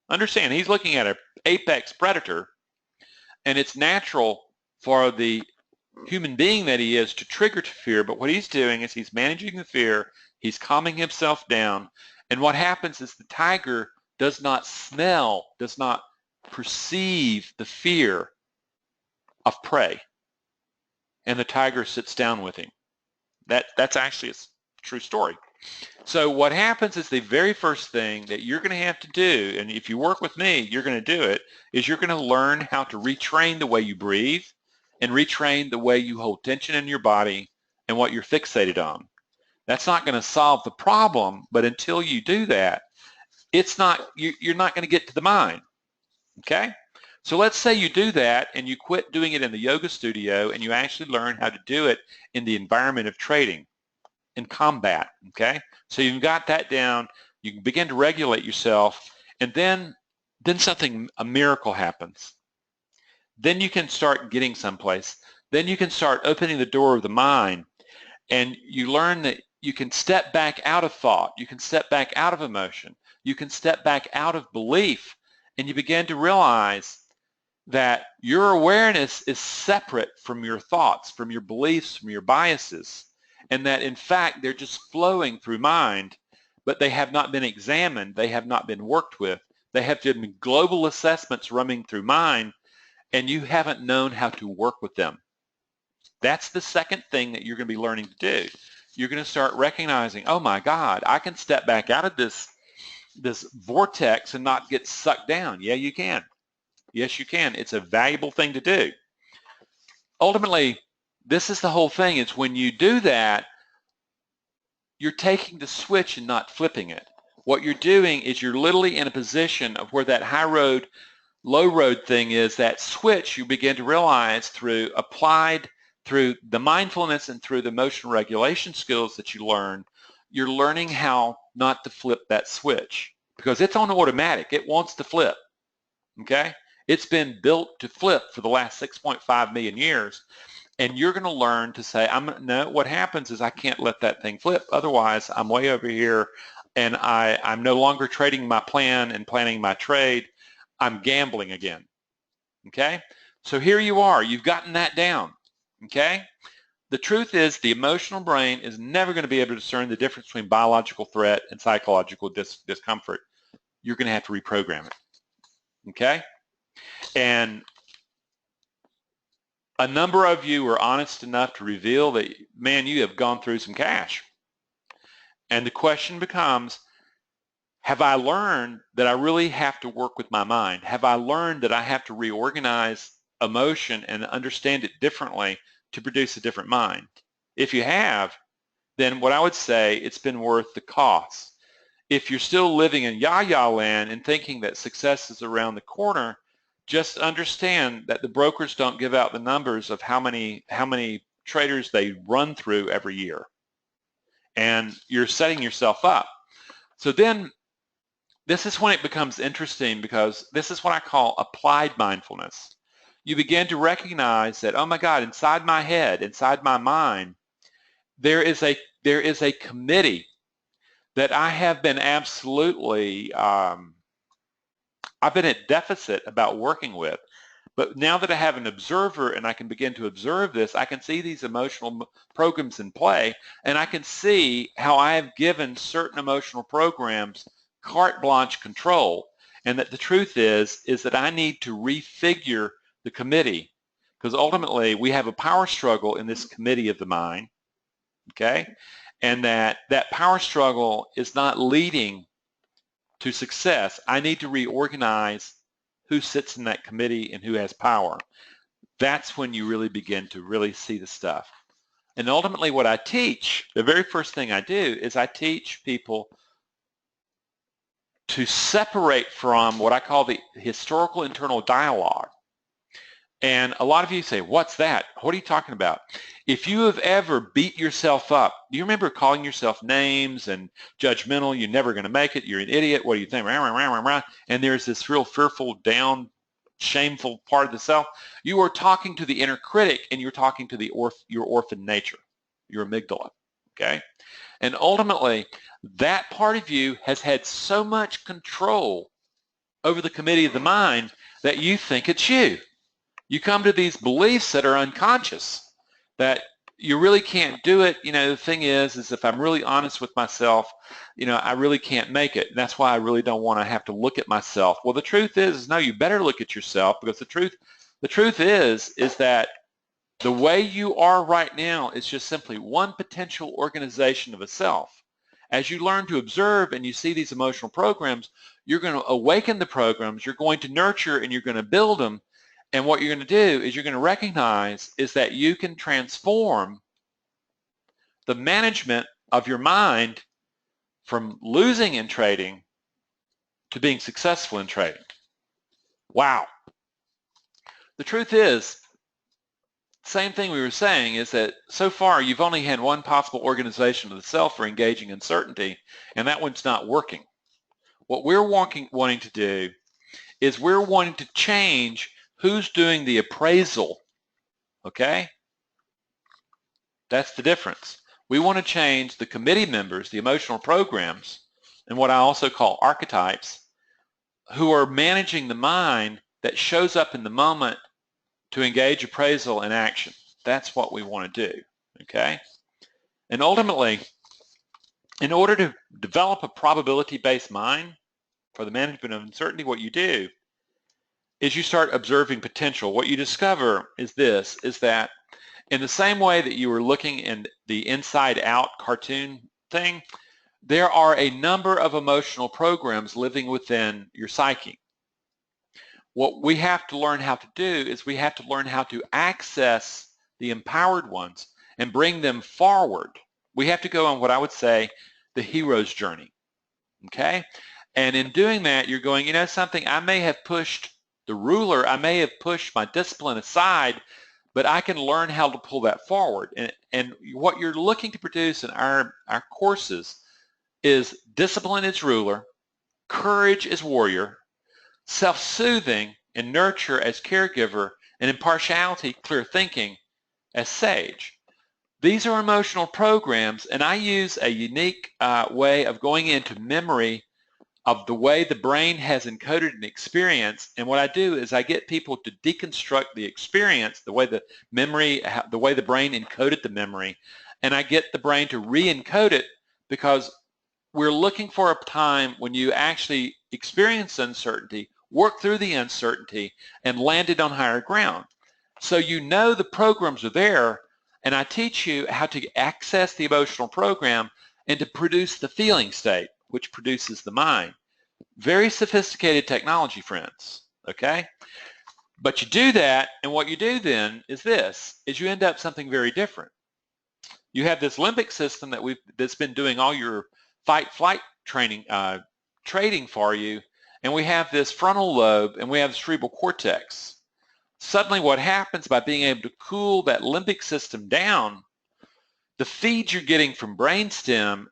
Understand, he's looking at an apex predator, and it's natural for the human being that he is to trigger to fear, but what he's doing is he's managing the fear, he's calming himself down, and what happens is the tiger does not smell, does not perceive the fear of prey, and the tiger sits down with him. That's actually a true story. So what happens is the very first thing that you're going to have to do, and if you work with me, you're going to do it, is you're going to learn how to retrain the way you breathe and retrain the way you hold tension in your body and what you're fixated on. That's not going to solve the problem, but until you do that, you're not going to get to the mind, okay? So let's say you do that and you quit doing it in the yoga studio and you actually learn how to do it in the environment of trading, in combat, okay? So you've got that down, you can begin to regulate yourself, and then a miracle happens. Then you can start getting someplace. Then you can start opening the door of the mind, and you learn that you can step back out of thought, you can step back out of emotion, you can step back out of belief, and you begin to realize that your awareness is separate from your thoughts, from your beliefs, from your biases, and that in fact they're just flowing through mind, but they have not been examined, they have not been worked with, they have been global assessments running through mind, and you haven't known how to work with them. That's the second thing that you're going to be learning to do. You're going to start recognizing, oh my God, I can step back out of this vortex and not get sucked down. Yeah, you can. Yes, you can. It's a valuable thing to do. Ultimately, this is the whole thing. It's when you do that, you're taking the switch and not flipping it. What you're doing is you're literally in a position of where that high road, low road thing is, that switch you begin to realize through the mindfulness and through the emotional regulation skills that you learn. You're learning how not to flip that switch because it's on automatic. It wants to flip, okay? It's been built to flip for the last 6.5 million years, and you're going to learn to say, no, what happens is I can't let that thing flip. Otherwise, I'm way over here, and I'm no longer trading my plan and planning my trade. I'm gambling again, okay? So here you are. You've gotten that down, okay? The truth is the emotional brain is never going to be able to discern the difference between biological threat and psychological discomfort. You're going to have to reprogram it, okay? And a number of you are honest enough to reveal that, man, you have gone through some cash. And the question becomes, have I learned that I really have to work with my mind? Have I learned that I have to reorganize emotion and understand it differently to produce a different mind? If you have, then what I would say, it's been worth the cost. If you're still living in ya-ya land and thinking that success is around the corner, just understand that the brokers don't give out the numbers of how many traders they run through every year. And you're setting yourself up. So then this is when it becomes interesting, because this is what I call applied mindfulness. You begin to recognize that, oh my God, inside my head, inside my mind, there is a committee that I have been absolutely, I've been at deficit about working with. But now that I have an observer and I can begin to observe this, I can see these emotional programs in play, and I can see how I have given certain emotional programs carte blanche control, and that the truth is that I need to refigure the committee, because ultimately we have a power struggle in this committee of the mind, okay? And that power struggle is not leading to success. I need to reorganize who sits in that committee and who has power. That's when you really begin to really see the stuff. And ultimately what I teach, the very first thing I do is I teach people to separate from what I call the historical internal dialogue. And a lot of you say, what's that? What are you talking about? If you have ever beat yourself up, do you remember calling yourself names and judgmental, you're never going to make it, you're an idiot, what do you think? And there's this real fearful, down, shameful part of the self. You are talking to the inner critic, and you're talking to your orphan nature, your amygdala, okay? And ultimately, that part of you has had so much control over the committee of the mind that you think it's you. You come to these beliefs that are unconscious, that you really can't do it. You know, the thing is if I'm really honest with myself, you know, I really can't make it. And that's why I really don't want to have to look at myself. Well, the truth is no, you better look at yourself, because the truth is that the way you are right now is just simply one potential organization of a self. As you learn to observe and you see these emotional programs, you're going to awaken the programs, you're going to nurture, and you're going to build them. And what you're going to do is you're going to recognize is that you can transform the management of your mind from losing in trading to being successful in trading. Wow. The truth is, same thing we were saying, is that so far you've only had one possible organization of the self for engaging in certainty, and that one's not working. What we're wanting to do is we're wanting to change who's doing the appraisal, okay? That's the difference. We want to change the committee members, the emotional programs, and what I also call archetypes, who are managing the mind that shows up in the moment to engage appraisal and action. That's what we want to do, okay? And ultimately, in order to develop a probability-based mind for the management of uncertainty, what you do is you start observing potential. What you discover is this, is that in the same way that you were looking in the Inside Out cartoon thing, there are a number of emotional programs living within your psyche. What we have to learn how to do is we have to learn how to access the empowered ones and bring them forward. We have to go on what I would say the hero's journey, okay? And in doing that, you're going, you know something, I may have pushed the ruler, I may have pushed my discipline aside, but I can learn how to pull that forward. And what you're looking to produce in our courses is discipline as ruler, courage as warrior, self-soothing and nurture as caregiver, and impartiality, clear thinking as sage. These are emotional programs, and I use a unique way of going into memory of the way the brain has encoded an experience. And what I do is I get people to deconstruct the experience, the way the brain encoded the memory, and I get the brain to re-encode it, because we're looking for a time when you actually experience uncertainty, work through the uncertainty, and landed on higher ground. So you know the programs are there, and I teach you how to access the emotional program and to produce the feeling state, which produces the mind. Very sophisticated technology, friends, okay? But you do that, and what you do then is this, is you end up something very different. You have this limbic system that's been doing all your fight-flight training, trading for you, and we have this frontal lobe, and we have the cerebral cortex. Suddenly what happens by being able to cool that limbic system down, the feed you're getting from brainstem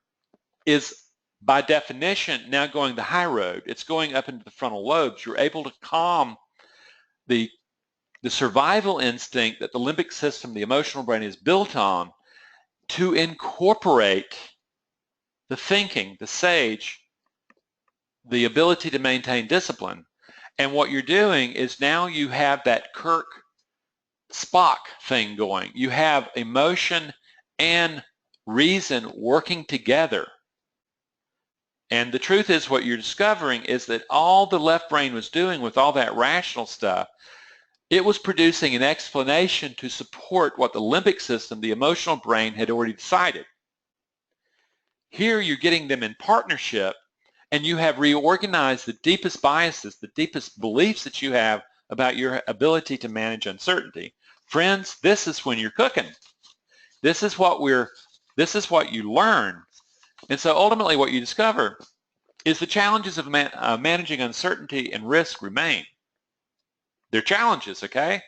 is by definition now going the high road. It's going up into the frontal lobes. You're able to calm the survival instinct that the limbic system, the emotional brain, is built on to incorporate the thinking, the sage, the ability to maintain discipline. And what you're doing is now you have that Kirk Spock thing going. You have emotion and reason working together. And the truth is, what you're discovering is that all the left brain was doing with all that rational stuff, it was producing an explanation to support what the limbic system, the emotional brain, had already decided. Here you're getting them in partnership, and you have reorganized the deepest biases, the deepest beliefs that you have about your ability to manage uncertainty. Friends, this is when you're cooking. This is what you learn. And so ultimately what you discover is the challenges of managing uncertainty and risk remain. They're challenges, okay?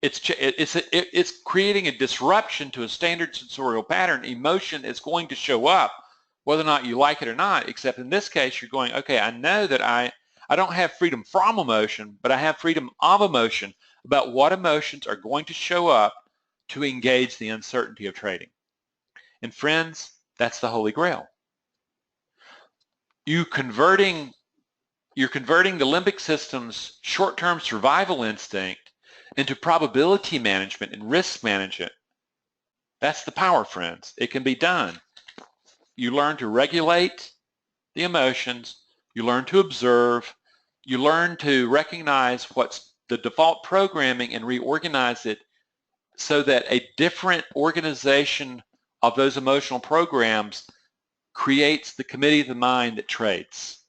It's creating a disruption to a standard sensorial pattern. Emotion is going to show up whether or not you like it or not, except in this case you're going, okay, I know that I don't have freedom from emotion, but I have freedom of emotion about what emotions are going to show up to engage the uncertainty of trading. And friends, that's the Holy Grail. You're converting the limbic system's short-term survival instinct into probability management and risk management. That's the power, friends. It can be done. You learn to regulate the emotions. You learn to observe. You learn to recognize what's the default programming and reorganize it so that a different organization of those emotional programs creates the committee of the mind that trades.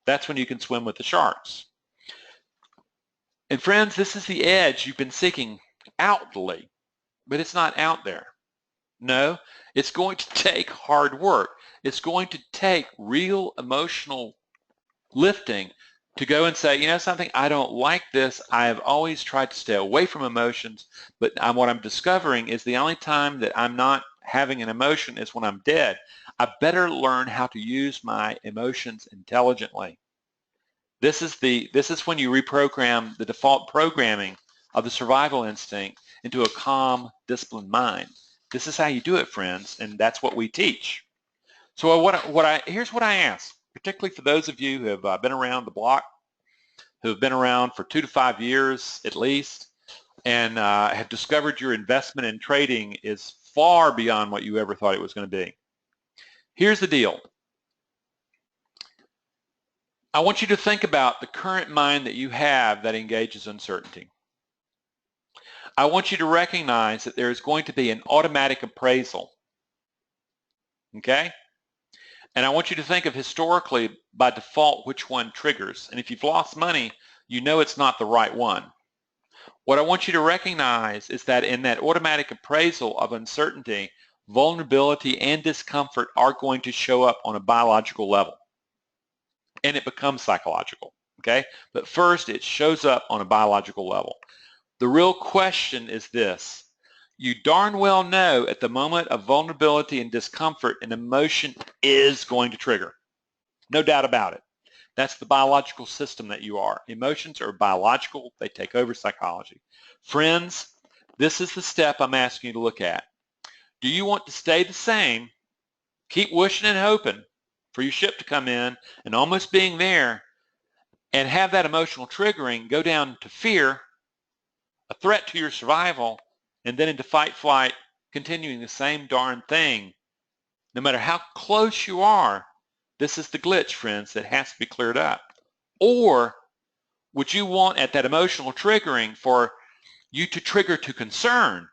That's when you can swim with the sharks. And friends, this is the edge you've been seeking outwardly, but it's not out there. No, it's going to take hard work. It's going to take real emotional lifting to go and say, you know something, I don't like this. I have always tried to stay away from emotions, but what I'm discovering is the only time that I'm not having an emotion is when I'm dead. I better learn how to use my emotions intelligently. This is when you reprogram the default programming of the survival instinct into a calm, disciplined mind. This is how you do it, friends, and that's what we teach. So here's what I ask, particularly for those of you who have been around the block, who have been around for 2 to 5 years at least, and have discovered your investment in trading is far beyond what you ever thought it was going to be. Here's the deal. I want you to think about the current mind that you have that engages uncertainty. I want you to recognize that there is going to be an automatic appraisal, okay? And I want you to think of historically, by default, which one triggers. And if you've lost money, you know it's not the right one. What I want you to recognize is that in that automatic appraisal of uncertainty, vulnerability and discomfort are going to show up on a biological level. And it becomes psychological, okay? But first, it shows up on a biological level. The real question is this. You darn well know at the moment of vulnerability and discomfort, an emotion is going to trigger. No doubt about it. That's the biological system that you are. Emotions are biological. They take over psychology. Friends, this is the step I'm asking you to look at. Do you want to stay the same, keep wishing and hoping for your ship to come in and almost being there, and have that emotional triggering go down to fear, a threat to your survival, and then into fight, flight, continuing the same darn thing? No matter how close you are, this is the glitch, friends, that has to be cleared up. Or would you want at that emotional triggering for you to trigger to concern?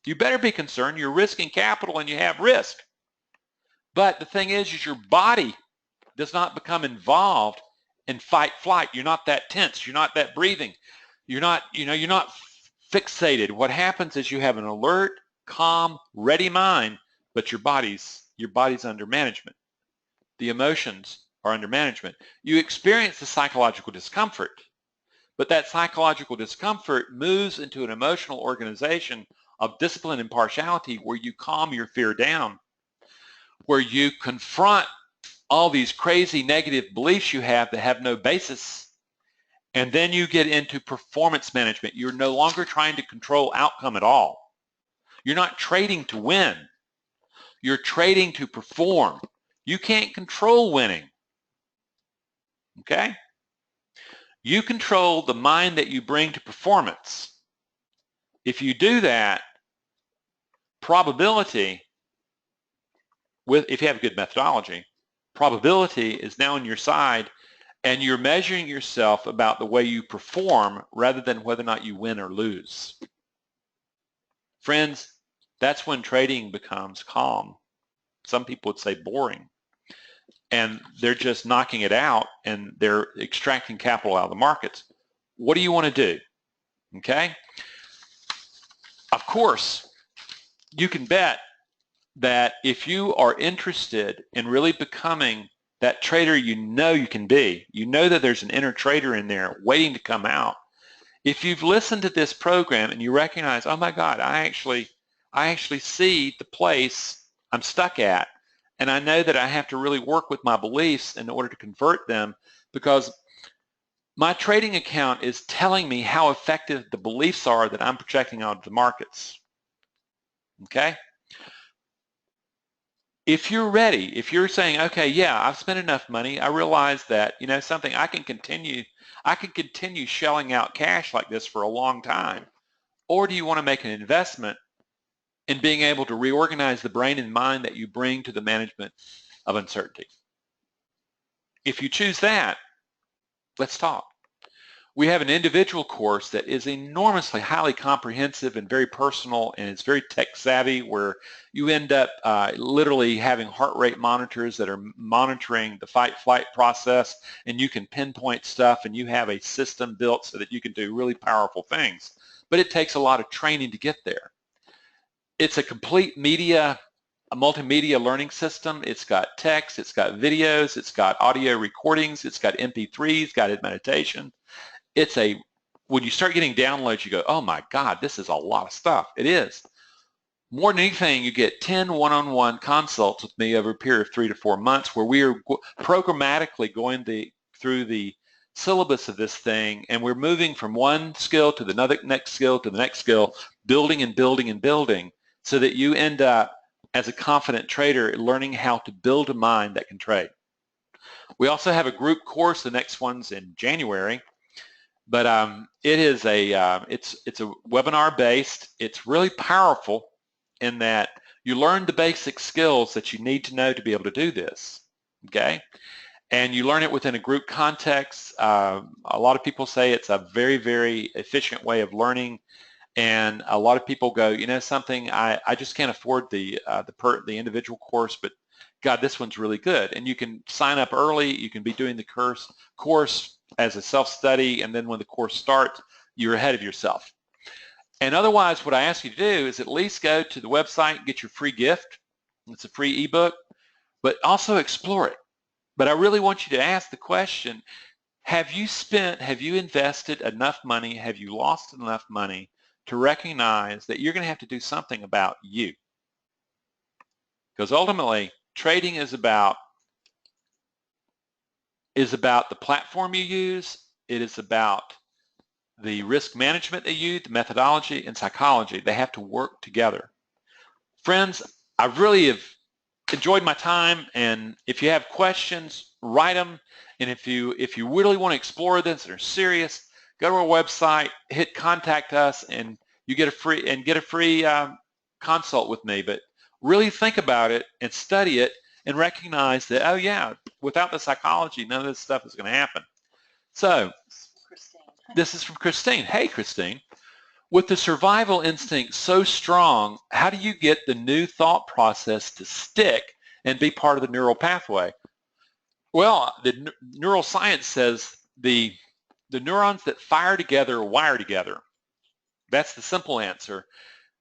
You better be concerned. You're risking capital and you have risk. But the thing is your body does not become involved in fight, flight. You're not that tense. You're not that breathing. You're not fixated. What happens is you have an alert, calm, ready mind, but your body's under management. The emotions are under management. You experience the psychological discomfort, but that psychological discomfort moves into an emotional organization of discipline and partiality where you calm your fear down, where you confront all these crazy negative beliefs you have that have no basis, and then you get into performance management. You're no longer trying to control outcome at all. You're not trading to win. You're trading to perform. You can't control winning, okay? You control the mind that you bring to performance. If you do that, probability, if you have a good methodology, probability is now on your side, and you're measuring yourself about the way you perform rather than whether or not you win or lose. Friends, that's when trading becomes calm. Some people would say boring. And they're just knocking it out and they're extracting capital out of the markets. What do you want to do? Okay? Of course, you can bet that if you are interested in really becoming that trader you know you can be, you know that there's an inner trader in there waiting to come out. If you've listened to this program and you recognize, oh my God, I actually see the place I'm stuck at, and I know that I have to really work with my beliefs in order to convert them, because my trading account is telling me how effective the beliefs are that I'm projecting onto the markets. Okay? If you're ready, if you're saying, okay, yeah, I've spent enough money, I realize that, you know, something I can continue shelling out cash like this for a long time. Or do you want to make an investment in being able to reorganize the brain and mind that you bring to the management of uncertainty? If you choose that, let's talk. We have an individual course that is enormously highly comprehensive and very personal, and it's very tech savvy, where you end up literally having heart rate monitors that are monitoring the fight-flight process, and you can pinpoint stuff, and you have a system built so that you can do really powerful things. But it takes a lot of training to get there. It's a complete multimedia learning system. It's got text, it's got videos, it's got audio recordings, it's got MP3s, guided meditation. When you start getting downloads, you go, oh my God, this is a lot of stuff. It is. More than anything, you get 10 one-on-one consults with me over a period of 3 to 4 months, where we are programmatically going through the syllabus of this thing, and we're moving from one skill to the next skill to the next skill, building and building and building, so that you end up as a confident trader learning how to build a mind that can trade. We also have a group course. The next one's in January. But it's a webinar based. It's really powerful in that you learn the basic skills that you need to know to be able to do this, okay? And you learn it within a group context. A lot of people say it's a very, very efficient way of learning, and a lot of people go, you know something, I just can't afford the individual course, but God, this one's really good. And you can sign up early. You can be doing the course as a self-study, and then when the course starts, you're ahead of yourself. And otherwise, what I ask you to do is at least go to the website, get your free gift. It's a free ebook, but also explore it. But I really want you to ask the question, have you invested enough money, have you lost enough money to recognize that you're going to have to do something about you? Because ultimately, trading is about the platform you use. It is about the risk management they use, the methodology, and psychology. They have to work together. Friends, I really have enjoyed my time, and if you have questions, write them. And if you really want to explore this and are serious, go to our website, hit contact us, and you get a free consult with me. But really think about it and study it and recognize that, oh yeah, without the psychology, none of this stuff is going to happen. So this is from Christine. Hey, Christine. With the survival instinct so strong, how do you get the new thought process to stick and be part of the neural pathway? Well, the neuroscience says the neurons that fire together wire together. That's the simple answer.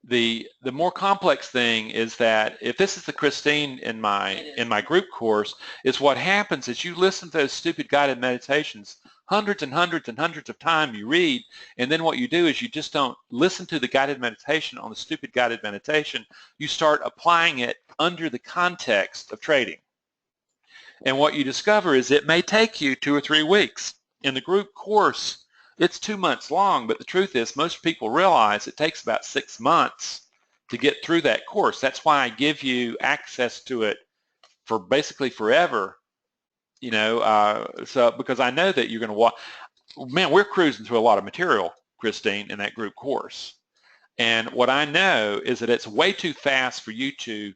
The more complex thing is that if this is the Christine in my group course, is what happens is you listen to those stupid guided meditations hundreds and hundreds and hundreds of times, you read, and then what you do is you just don't listen to the guided meditation on the stupid guided meditation. You start applying it under the context of trading. And what you discover is it may take you 2 or 3 weeks. In the group course, it's 2 months long, but the truth is most people realize it takes about 6 months to get through that course. That's why I give you access to it for basically forever, so because I know that you're going to walk. Man, we're cruising through a lot of material, Christine, in that group course. And what I know is that it's way too fast for you to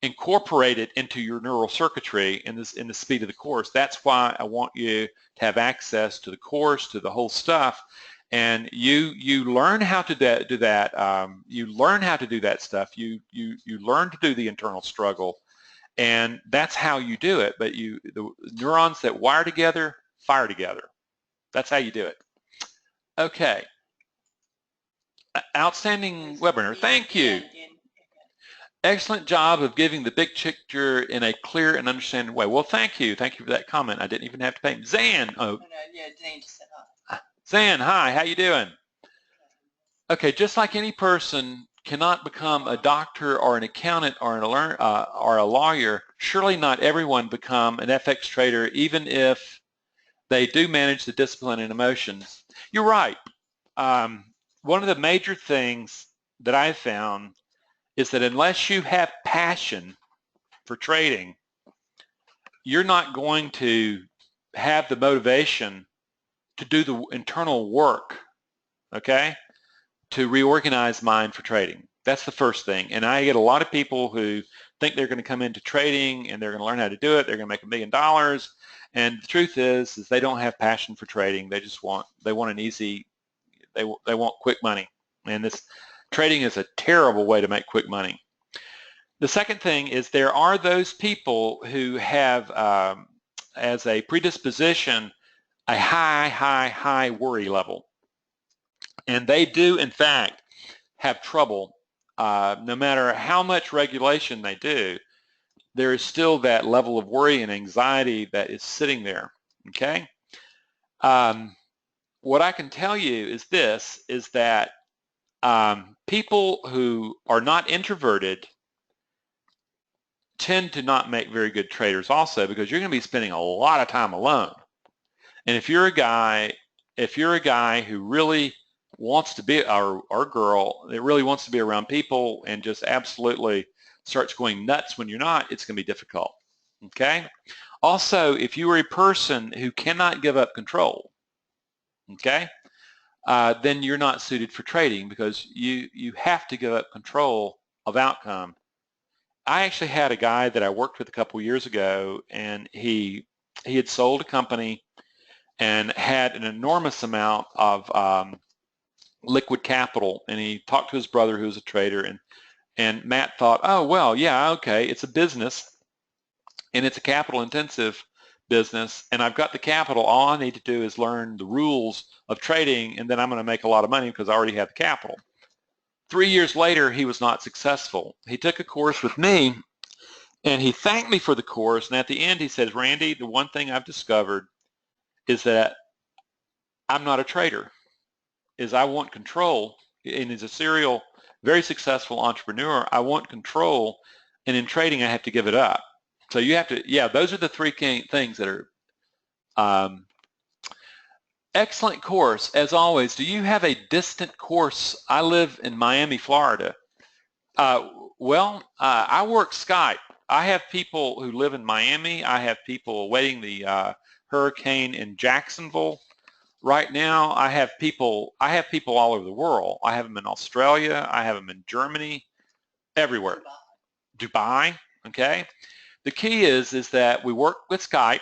incorporate it into your neural circuitry in the speed of the course. That's why I want you to have access to the course, to the whole stuff, and you learn how to do that. You learn how to do that stuff. You learn to do the internal struggle, and that's how you do it. But the neurons that wire together fire together. That's how you do it. Okay. Outstanding webinar. Thank you. Excellent job of giving the big picture in a clear and understanding way. Well, thank you. Thank you for that comment. I didn't even have to pay. Zan. Oh. Yeah, Zan just said hi. Zan, hi. How you doing? Okay, just like any person cannot become a doctor or an accountant or a lawyer, surely not everyone become an FX trader, even if they do manage the discipline and emotions. You're right. One of the major things that I found is that unless you have passion for trading, you're not going to have the motivation to do the internal work, okay, to reorganize mind for trading. That's the first thing. And I get a lot of people who think they're going to come into trading and they're going to learn how to do it. They're going to make $1 million. And the truth is they don't have passion for trading. They want an easy, they want quick money. And this trading is a terrible way to make quick money. The second thing is there are those people who have, as a predisposition, a high worry level. And they do, in fact, have trouble. No matter how much regulation they do, there is still that level of worry and anxiety that is sitting there, okay? What I can tell you is this, is that people who are not introverted tend to not make very good traders also, because you're going to be spending a lot of time alone. And if you're a guy who really wants to be, or girl that really wants to be around people and just absolutely starts going nuts when you're not, it's going to be difficult, okay? Also, if you are a person who cannot give up control, okay, then you're not suited for trading, because you have to give up control of outcome. I actually had a guy that I worked with a couple years ago, and he had sold a company and had an enormous amount of liquid capital, and he talked to his brother who was a trader, and Matt thought, oh, well, yeah, okay, it's a business and it's a capital intensive business, and I've got the capital. All I need to do is learn the rules of trading, and then I'm going to make a lot of money because I already have the capital. 3 years later, he was not successful. He took a course with me, and he thanked me for the course, and at the end he says, Randy, the one thing I've discovered is that I'm not a trader, is I want control, and he's a serial, very successful entrepreneur. I want control, and in trading I have to give it up. So you have to, yeah, those are the three things that are excellent course, as always. Do you have a distant course? I live in Miami, Florida. Well, I work Skype. I have people who live in Miami. I have people awaiting the hurricane in Jacksonville. Right now, I have people all over the world. I have them in Australia. I have them in Germany, everywhere. Dubai, okay? The key is that we work with Skype,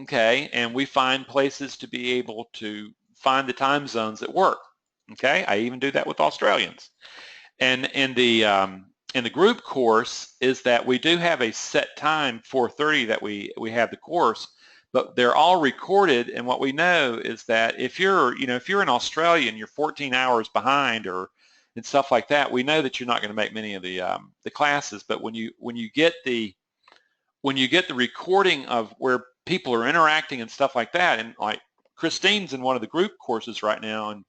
okay, and we find places to be able to find the time zones that work, okay? I even do that with Australians. And in the group course is that we do have a set time, 4:30, that we have the course, but they're all recorded. And what we know is that if you're in Australia and you're 14 hours behind, or and stuff like that, we know that you're not going to make many of the classes. But when you get the recording of where people are interacting and stuff like that, and like Christine's in one of the group courses right now, and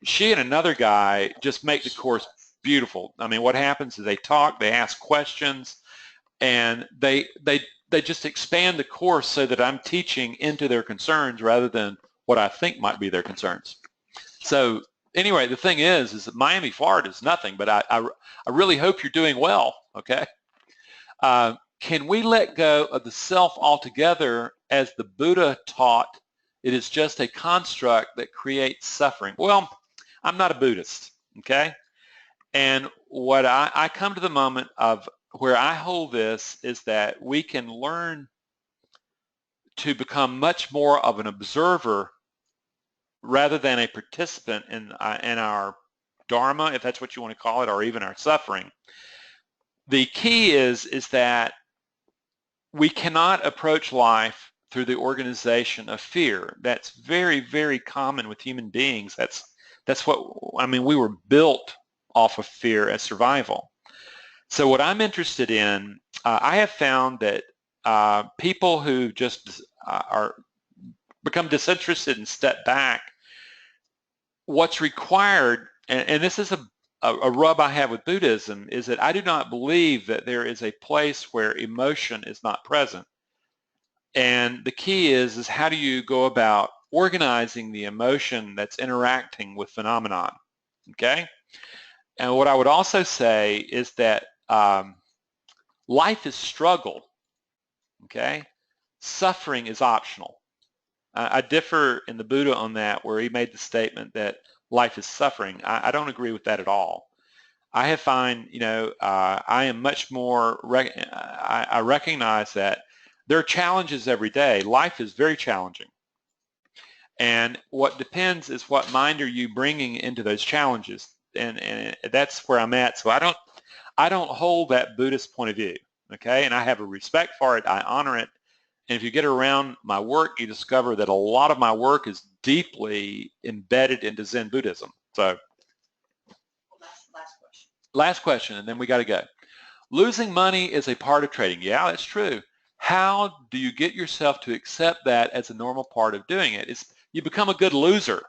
she and another guy just make the course beautiful. I mean, what happens is they talk, they ask questions, and they just expand the course so that I'm teaching into their concerns rather than what I think might be their concerns. So anyway, the thing is that Miami, Florida is nothing, but I really hope you're doing well, okay? Can we let go of the self altogether as the Buddha taught? It is just a construct that creates suffering. Well, I'm not a Buddhist, okay? And what I come to the moment of where I hold this is that we can learn to become much more of an observer rather than a participant in our dharma, if that's what you want to call it, or even our suffering. The key is that we cannot approach life through the organization of fear. That's very, very common with human beings. That's what, I mean, we were built off of fear as survival. So what I'm interested in, I have found that people who just become disinterested and step back, what's required, and this is a rub I have with Buddhism, is that I do not believe that there is a place where emotion is not present. And the key is how do you go about organizing the emotion that's interacting with phenomenon, okay? And what I would also say is that life is struggle, okay? Suffering is optional. I differ in the Buddha on that, where he made the statement that life is suffering. I don't agree with that at all. I have find, I am much more, I recognize that there are challenges every day. Life is very challenging. And what depends is what mind are you bringing into those challenges. And that's where I'm at. So I don't hold that Buddhist point of view, okay? And I have a respect for it. I honor it. And if you get around my work, you discover that a lot of my work is deeply embedded into Zen Buddhism. So last question, and then we got to go. Losing money is a part of trading. Yeah, that's true. How do you get yourself to accept that as a normal part of doing it? You become a good loser.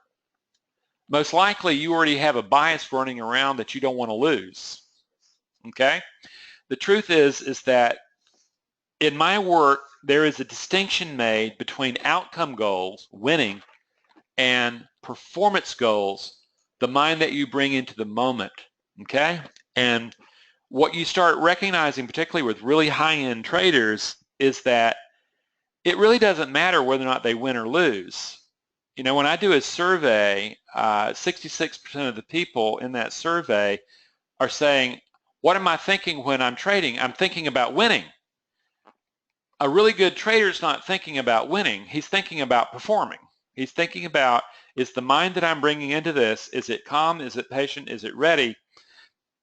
Most likely you already have a bias running around that you don't want to lose, okay? The truth is that in my work, there is a distinction made between outcome goals, winning, and performance goals, the mind that you bring into the moment, okay? And what you start recognizing, particularly with really high-end traders, is that it really doesn't matter whether or not they win or lose. You know, when I do a survey, 66% of the people in that survey are saying, what am I thinking when I'm trading? I'm thinking about winning. A really good trader is not thinking about winning. He's thinking about performing. He's thinking about, is the mind that I'm bringing into this, is it calm, is it patient, is it ready?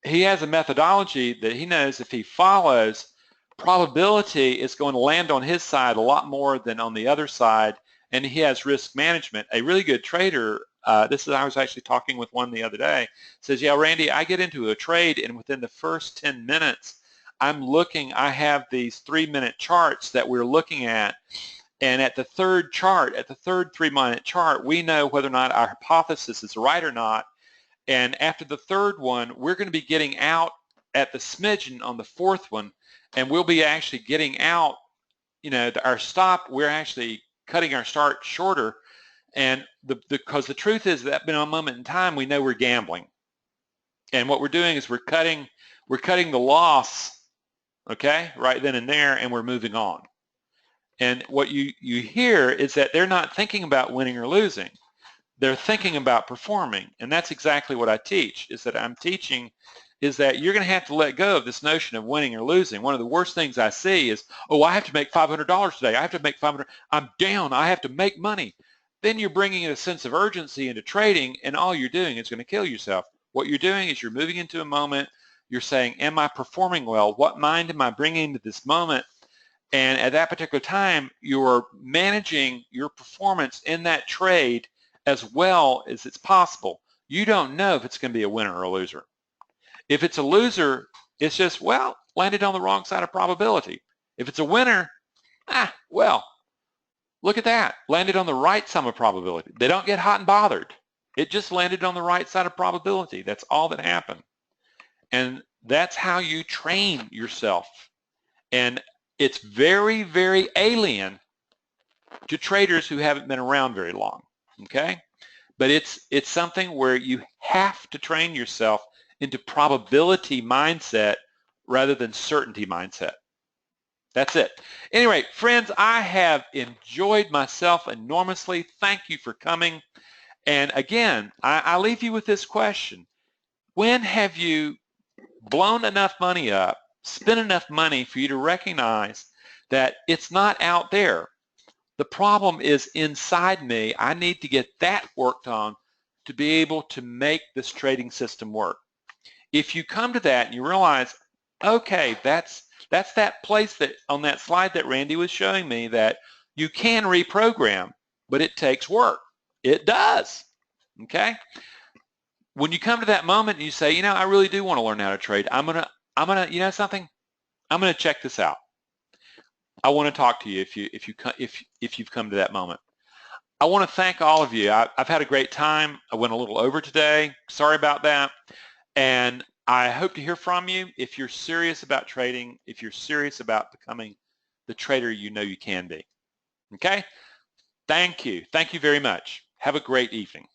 He has a methodology that he knows if he follows, probability is going to land on his side a lot more than on the other side, and he has risk management. A really good trader, I was actually talking with one the other day, says, yeah, Randy, I get into a trade, and within the first 10 minutes, I have these 3-minute charts that we're looking at, and at the third 3-minute chart, we know whether or not our hypothesis is right or not, and after the third one, we're going to be getting out at the smidgen on the fourth one, and we'll be actually getting out, our stop, we're actually cutting our start shorter, and because the truth is that in a moment in time, we know we're gambling, and what we're doing is we're cutting the loss, okay, right then and there, and we're moving on. And what you hear is that they're not thinking about winning or losing. They're thinking about performing, and that's exactly what I teach, is that I'm teaching is that you're going to have to let go of this notion of winning or losing. One of the worst things I see is, oh, I have to make $500 today. I have to make $500. I'm down. I have to make money. Then you're bringing a sense of urgency into trading, and all you're doing is going to kill yourself. What you're doing is you're moving into a moment. You're saying, am I performing well? What mind am I bringing to this moment? And at that particular time, you're managing your performance in that trade as well as it's possible. You don't know if it's going to be a winner or a loser. If it's a loser, it's just, well, landed on the wrong side of probability. If it's a winner, well, look at that, landed on the right side of probability. They don't get hot and bothered. It just landed on the right side of probability. That's all that happened. And that's how you train yourself. And it's very, very alien to traders who haven't been around very long, okay? But it's something where you have to train yourself into probability mindset rather than certainty mindset. That's it. Anyway, friends, I have enjoyed myself enormously. Thank you for coming. And again, I leave you with this question. When have you blown enough money up, spent enough money for you to recognize that it's not out there? The problem is inside me. I need to get that worked on to be able to make this trading system work. If you come to that and you realize, okay, that's that place that on that slide that Randy was showing me that you can reprogram, but it takes work. It does, okay? When you come to that moment and you say, you know, I really do want to learn how to trade. I'm gonna, you know something? I'm gonna check this out. I want to talk to you if you've come to that moment. I want to thank all of you. I've had a great time. I went a little over today. Sorry about that. And I hope to hear from you if you're serious about trading, if you're serious about becoming the trader you know you can be. Okay? Thank you. Thank you very much. Have a great evening.